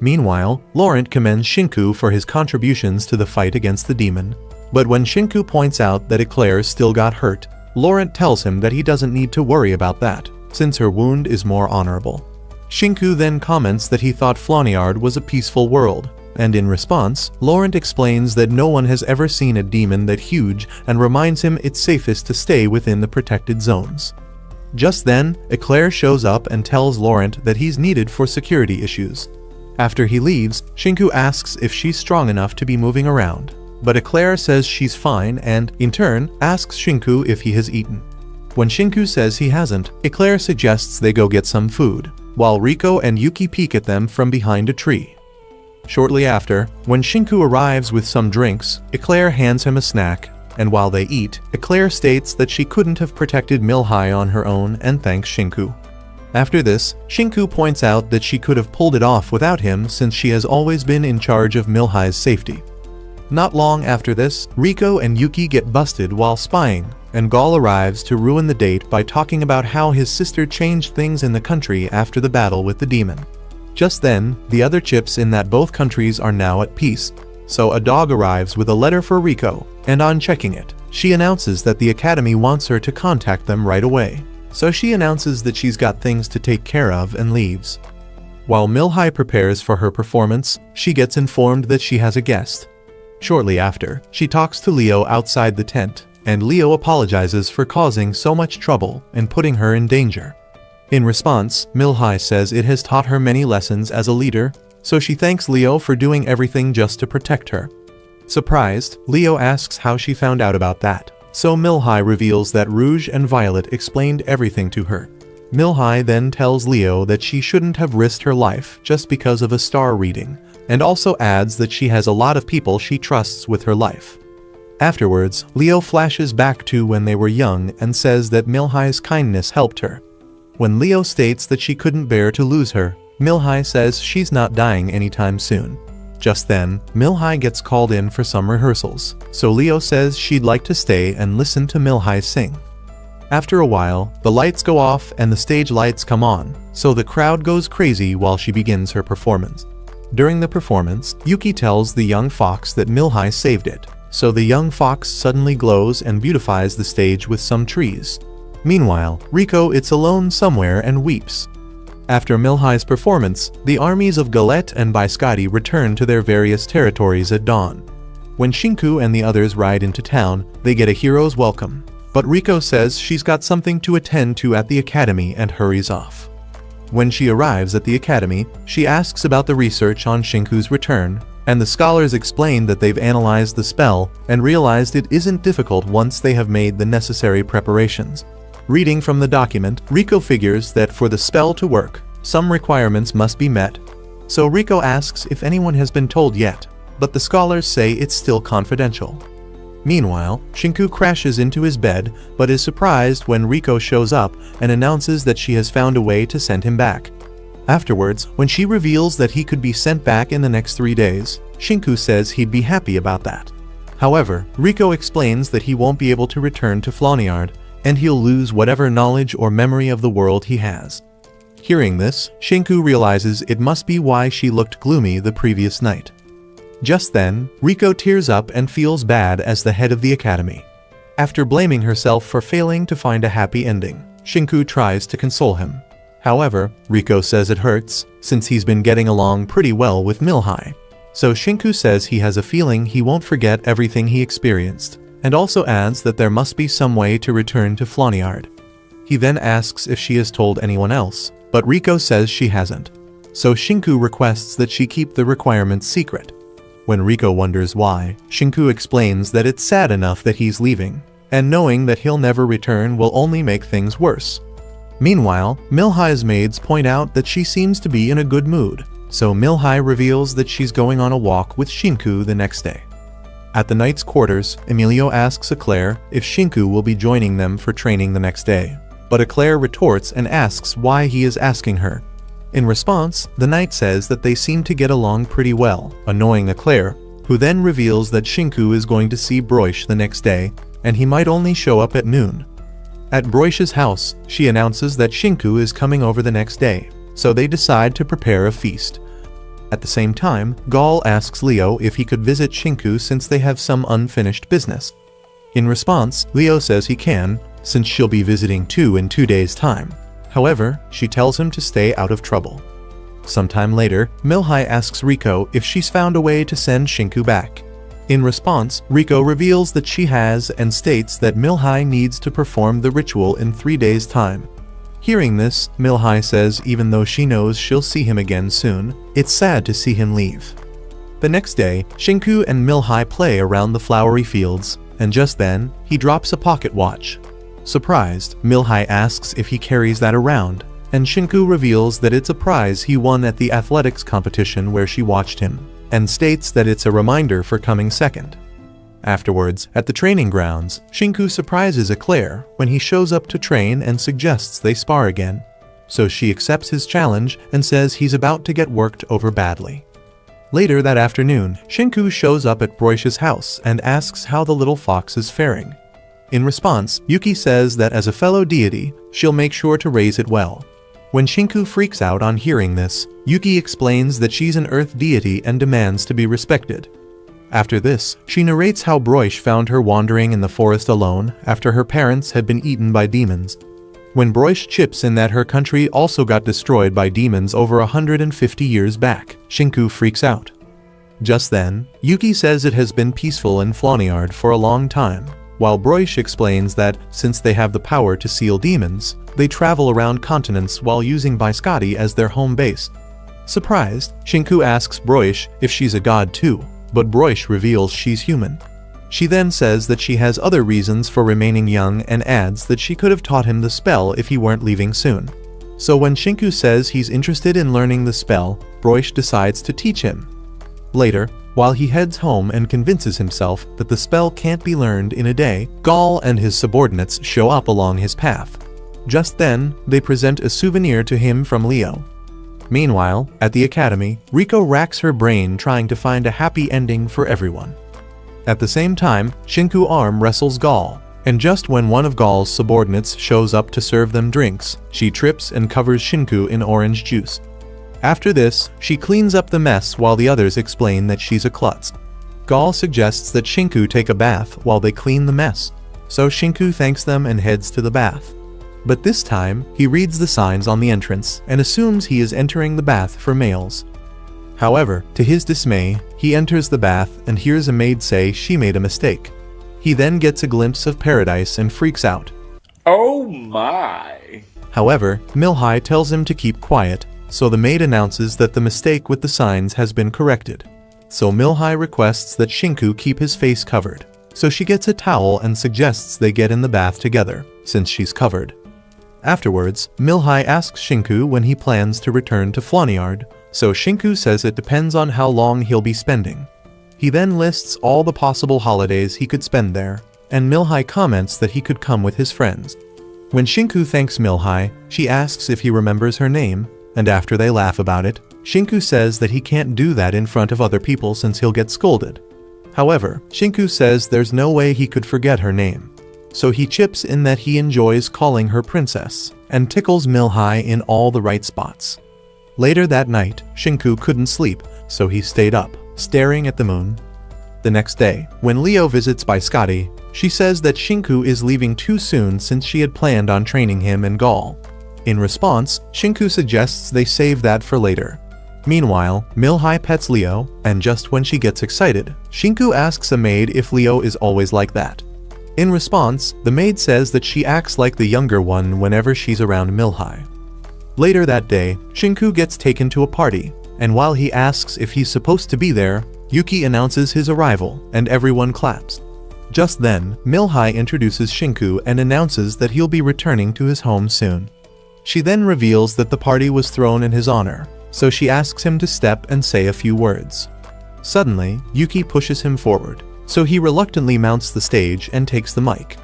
Meanwhile, Laurent commends Shinku for his contributions to the fight against the demon. But when Shinku points out that Eclair still got hurt, Laurent tells him that he doesn't need to worry about that, since her wound is more honorable. Shinku then comments that he thought Floniard was a peaceful world, and in response, Laurent explains that no one has ever seen a demon that huge and reminds him it's safest to stay within the protected zones. Just then, Eclair shows up and tells Laurent that he's needed for security issues. After he leaves, Shinku asks if she's strong enough to be moving around. But Eclair says she's fine and, in turn, asks Shinku if he has eaten. When Shinku says he hasn't, Eclair suggests they go get some food, while Riko and Yuki peek at them from behind a tree. Shortly after, when Shinku arrives with some drinks, Eclair hands him a snack, and while they eat, Eclair states that she couldn't have protected Milhai on her own and thanks Shinku. After this, Shinku points out that she could have pulled it off without him since she has always been in charge of Milhai's safety. Not long after this, Riko and Yuki get busted while spying, and Gaul arrives to ruin the date by talking about how his sister changed things in the country after the battle with the demon. Just then, the other chips in that both countries are now at peace, so a dog arrives with a letter for Riko, and on checking it, she announces that the Academy wants her to contact them right away. So she announces that she's got things to take care of and leaves. While Milhai prepares for her performance, she gets informed that she has a guest. Shortly after, she talks to Leo outside the tent, and Leo apologizes for causing so much trouble and putting her in danger. In response, Milhai says it has taught her many lessons as a leader, so she thanks Leo for doing everything just to protect her. Surprised, Leo asks how she found out about that. So Milhai reveals that Rouge and Violet explained everything to her. Milhai then tells Leo that she shouldn't have risked her life just because of a star reading, and also adds that she has a lot of people she trusts with her life. Afterwards, Leo flashes back to when they were young and says that Milhai's kindness helped her. When Leo states that she couldn't bear to lose her, Milhai says she's not dying anytime soon. Just then, Milhai gets called in for some rehearsals, so Leo says she'd like to stay and listen to Milhai sing. After a while, the lights go off and the stage lights come on, so the crowd goes crazy while she begins her performance. During the performance, Yuki tells the young fox that Milhai saved it, so the young fox suddenly glows and beautifies the stage with some trees. Meanwhile, Rico is alone somewhere and weeps. After Milhai's performance, the armies of Galette and Biscotti return to their various territories at dawn. When Shinku and the others ride into town, they get a hero's welcome. But Rico says she's got something to attend to at the academy and hurries off. When she arrives at the academy, she asks about the research on Shinku's return, and the scholars explain that they've analyzed the spell and realized it isn't difficult once they have made the necessary preparations. Reading from the document, Rico figures that for the spell to work, some requirements must be met. So Rico asks if anyone has been told yet, but the scholars say it's still confidential. Meanwhile, Shinku crashes into his bed but is surprised when Rico shows up and announces that she has found a way to send him back. Afterwards, when she reveals that he could be sent back in the next 3 days, Shinku says he'd be happy about that. However, Rico explains that he won't be able to return to Floniard, and he'll lose whatever knowledge or memory of the world he has. Hearing this, Shinku realizes it must be why she looked gloomy the previous night. Just then, Rico tears up and feels bad as the head of the academy. After blaming herself for failing to find a happy ending, Shinku tries to console him. However, Rico says it hurts, since he's been getting along pretty well with Milhai. So Shinku says he has a feeling he won't forget everything he experienced, and also adds that there must be some way to return to Floniard. He then asks if she has told anyone else, but Rico says she hasn't. So Shinku requests that she keep the requirements secret. When Rico wonders why, Shinku explains that it's sad enough that he's leaving, and knowing that he'll never return will only make things worse. Meanwhile, Milhai's maids point out that she seems to be in a good mood, so Milhai reveals that she's going on a walk with Shinku the next day. At the knight's quarters, Emilio asks Eclair if Shinku will be joining them for training the next day, but Eclair retorts and asks why he is asking her. In response, the knight says that they seem to get along pretty well, annoying Eclair, who then reveals that Shinku is going to see Broish the next day, and he might only show up at noon. At Broish's house, she announces that Shinku is coming over the next day, so they decide to prepare a feast. At the same time, Gaul asks Leo if he could visit Shinku since they have some unfinished business. In response, Leo says he can, since she'll be visiting too in 2 days' time. However, she tells him to stay out of trouble. Sometime later, Milhai asks Rico if she's found a way to send Shinku back. In response, Rico reveals that she has and states that Milhai needs to perform the ritual in 3 days' time. Hearing this, Milhai says even though she knows she'll see him again soon, it's sad to see him leave. The next day, Shinku and Milhai play around the flowery fields, and just then, he drops a pocket watch. Surprised, Milhai asks if he carries that around, and Shinku reveals that it's a prize he won at the athletics competition where she watched him, and states that it's a reminder for coming second. Afterwards, at the training grounds, Shinku surprises Eclair when he shows up to train and suggests they spar again. So she accepts his challenge and says he's about to get worked over badly. Later that afternoon, Shinku shows up at Broish's house and asks how the little fox is faring. In response, Yuki says that as a fellow deity, she'll make sure to raise it well. When Shinku freaks out on hearing this, Yuki explains that she's an earth deity and demands to be respected. After this, she narrates how Broish found her wandering in the forest alone after her parents had been eaten by demons. When Broish chips in that her country also got destroyed by demons over 150 years back, Shinku freaks out. Just then, Yuki says it has been peaceful in Floniard for a long time, while Broish explains that, since they have the power to seal demons, they travel around continents while using Biscotti as their home base. Surprised, Shinku asks Broish if she's a god too, but Broish reveals she's human. She then says that she has other reasons for remaining young and adds that she could have taught him the spell if he weren't leaving soon. So when Shinku says he's interested in learning the spell, Broish decides to teach him. Later, while he heads home and convinces himself that the spell can't be learned in a day, Gaul and his subordinates show up along his path. Just then, they present a souvenir to him from Leo. Meanwhile, at the academy, Riko racks her brain trying to find a happy ending for everyone. At the same time, Shinku arm wrestles Gaul, and just when one of Gaul's subordinates shows up to serve them drinks, she trips and covers Shinku in orange juice. After this, she cleans up the mess while the others explain that she's a klutz. Gaul suggests that Shinku take a bath while they clean the mess, so Shinku thanks them and heads to the bath. But this time, he reads the signs on the entrance and assumes he is entering the bath for males. However, to his dismay, he enters the bath and hears a maid say she made a mistake. He then gets a glimpse of paradise and freaks out. Oh my! However, Milhai tells him to keep quiet, so the maid announces that the mistake with the signs has been corrected. So Milhai requests that Shinku keep his face covered. So she gets a towel and suggests they get in the bath together, since she's covered. Afterwards, Milhai asks Shinku when he plans to return to Floniard, so Shinku says it depends on how long he'll be spending. He then lists all the possible holidays he could spend there, and Milhai comments that he could come with his friends. When Shinku thanks Milhai, she asks if he remembers her name, and after they laugh about it, Shinku says that he can't do that in front of other people since he'll get scolded. However, Shinku says there's no way he could forget her name. So he chips in that he enjoys calling her princess, and tickles Milhai in all the right spots. Later that night, Shinku couldn't sleep, so he stayed up, staring at the moon. The next day, when Leo visits by Scotty, she says that Shinku is leaving too soon since she had planned on training him and Gaul. In response, Shinku suggests they save that for later. Meanwhile, Milhai pets Leo, and just when she gets excited, Shinku asks a maid if Leo is always like that. In response, the maid says that she acts like the younger one whenever she's around Milhai. Later that day, Shinku gets taken to a party, and while he asks if he's supposed to be there, Yuki announces his arrival, and everyone claps. Just then, Milhai introduces Shinku and announces that he'll be returning to his home soon. She then reveals that the party was thrown in his honor, so she asks him to step and say a few words. Suddenly, Yuki pushes him forward, so he reluctantly mounts the stage and takes the mic.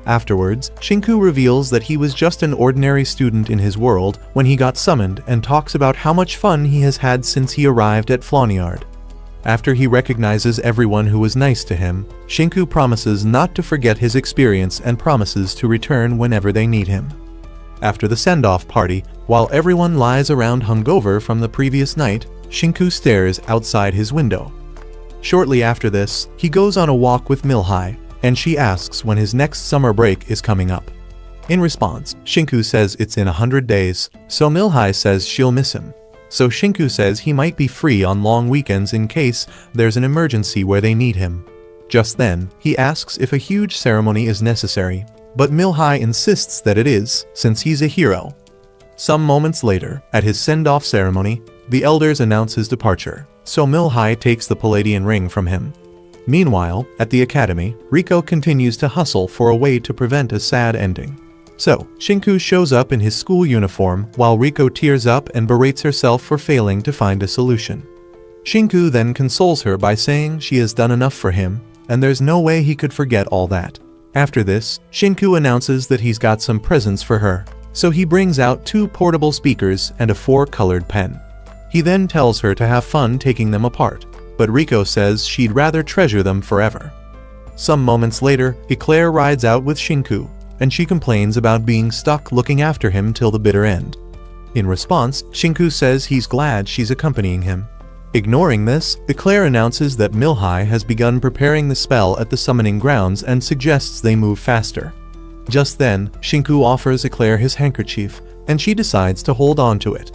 Afterwards, Shinku reveals that he was just an ordinary student in his world when he got summoned and talks about how much fun he has had since he arrived at Floniard. After he recognizes everyone who was nice to him, Shinku promises not to forget his experience and promises to return whenever they need him. After the send-off party, while everyone lies around hungover from the previous night, Shinku stares outside his window. Shortly after this, he goes on a walk with Milhai, and she asks when his next summer break is coming up. In response, Shinku says it's in 100 days, so Milhai says she'll miss him. So Shinku says he might be free on long weekends in case there's an emergency where they need him. Just then, he asks if a huge ceremony is necessary, but Milhai insists that it is, since he's a hero. Some moments later, at his send-off ceremony, the elders announce his departure, so Milhai takes the Palladian ring from him. Meanwhile, at the academy, Riko continues to hustle for a way to prevent a sad ending. So, Shinku shows up in his school uniform while Riko tears up and berates herself for failing to find a solution. Shinku then consoles her by saying she has done enough for him, and there's no way he could forget all that. After this, Shinku announces that he's got some presents for her, so he brings out 2 portable speakers and a 4-colored pen. He then tells her to have fun taking them apart, but Riko says she'd rather treasure them forever. Some moments later, Eclair rides out with Shinku, and she complains about being stuck looking after him till the bitter end. In response, Shinku says he's glad she's accompanying him. Ignoring this, Eclair announces that Milhai has begun preparing the spell at the summoning grounds and suggests they move faster. Just then, Shinku offers Eclair his handkerchief, and she decides to hold on to it.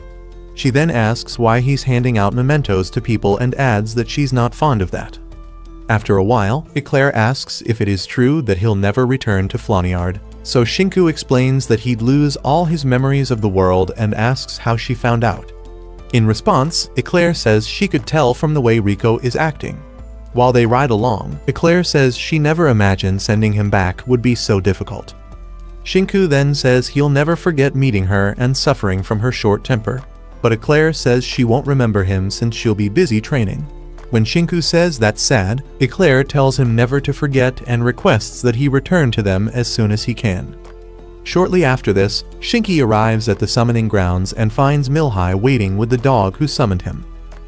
She then asks why he's handing out mementos to people and adds that she's not fond of that. After a while, Eclair asks if it is true that he'll never return to Floniard, so Shinku explains that he'd lose all his memories of the world and asks how she found out. In response, Eclair says she could tell from the way Riko is acting. While they ride along, Eclair says she never imagined sending him back would be so difficult. Shinku then says he'll never forget meeting her and suffering from her short temper, but Eclair says she won't remember him since she'll be busy training. When Shinku says that's sad, Eclair tells him never to forget and requests that he return to them as soon as he can. Shortly after this, Shinki arrives at the summoning grounds and finds Milhai waiting with the dog who summoned him.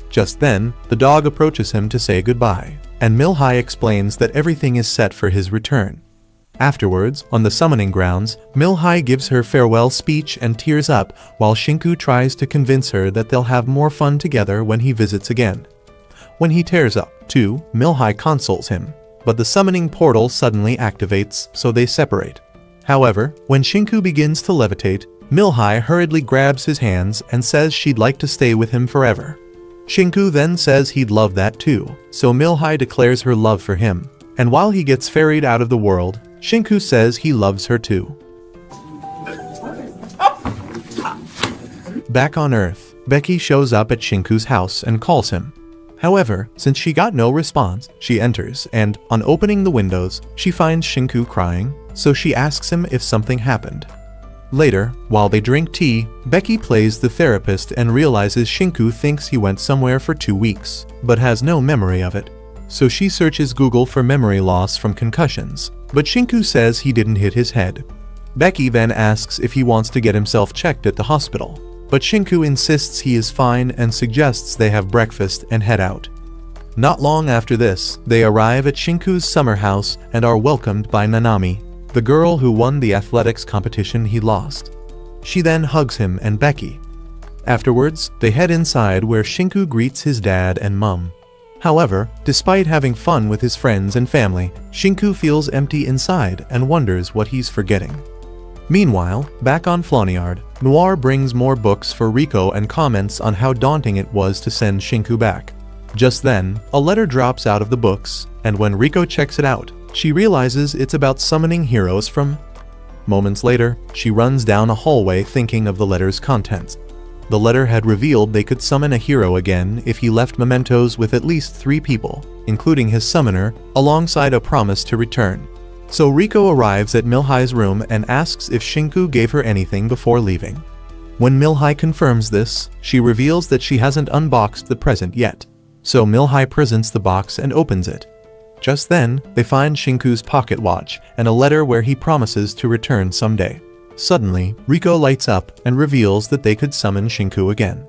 Just then, the dog approaches him to say goodbye, and Milhai explains that everything is set for his return. Afterwards, on the summoning grounds, Milhai gives her farewell speech and tears up while Shinku tries to convince her that they'll have more fun together when he visits again. When he tears up, too, Milhai consoles him, but the summoning portal suddenly activates, so they separate. However, when Shinku begins to levitate, Milhai hurriedly grabs his hands and says she'd like to stay with him forever. Shinku then says he'd love that too, so Milhai declares her love for him, and while he gets ferried out of the world, Shinku says he loves her too. Back on Earth, Becky shows up at Shinku's house and calls him. However, since she got no response, she enters and, on opening the windows, she finds Shinku crying, so she asks him if something happened. Later, while they drink tea, Becky plays the therapist and realizes Shinku thinks he went somewhere for 2 weeks, but has no memory of it. So she searches Google for memory loss from concussions, but Shinku says he didn't hit his head. Becky then asks if he wants to get himself checked at the hospital, but Shinku insists he is fine and suggests they have breakfast and head out. Not long after this, they arrive at Shinku's summer house and are welcomed by Nanami, the girl who won the athletics competition he lost. She then hugs him and Becky. Afterwards, they head inside where Shinku greets his dad and mum. However, despite having fun with his friends and family, Shinku feels empty inside and wonders what he's forgetting. Meanwhile, back on Flonyard, Noir brings more books for Rico and comments on how daunting it was to send Shinku back. Just then, a letter drops out of the books, and when Rico checks it out, she realizes it's about summoning heroes from... Moments later, she runs down a hallway thinking of the letter's contents. The letter had revealed they could summon a hero again if he left mementos with at least 3 people, including his summoner, alongside a promise to return. So Rico arrives at Milhai's room and asks if Shinku gave her anything before leaving. When Milhai confirms this, she reveals that she hasn't unboxed the present yet. So Milhai presents the box and opens it. Just then, they find Shinku's pocket watch and a letter where he promises to return someday. Suddenly, Rico lights up and reveals that they could summon Shinku again.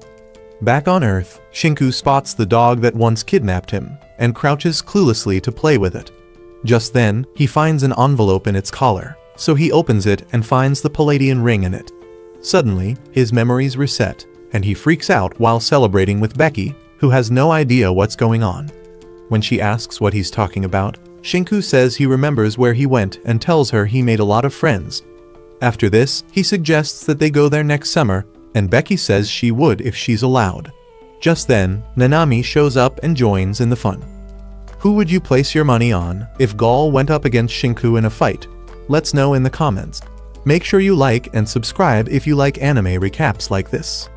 Back on Earth, Shinku spots the dog that once kidnapped him and crouches cluelessly to play with it. Just then, he finds an envelope in its collar, so he opens it and finds the Palladian ring in it. Suddenly, his memories reset, and he freaks out while celebrating with Becky, who has no idea what's going on. When she asks what he's talking about, Shinku says he remembers where he went and tells her he made a lot of friends. After this, he suggests that they go there next summer, and Becky says she would if she's allowed. Just then, Nanami shows up and joins in the fun. Who would you place your money on if Gaul went up against Shinku in a fight? Let's know in the comments. Make sure you like and subscribe if you like anime recaps like this.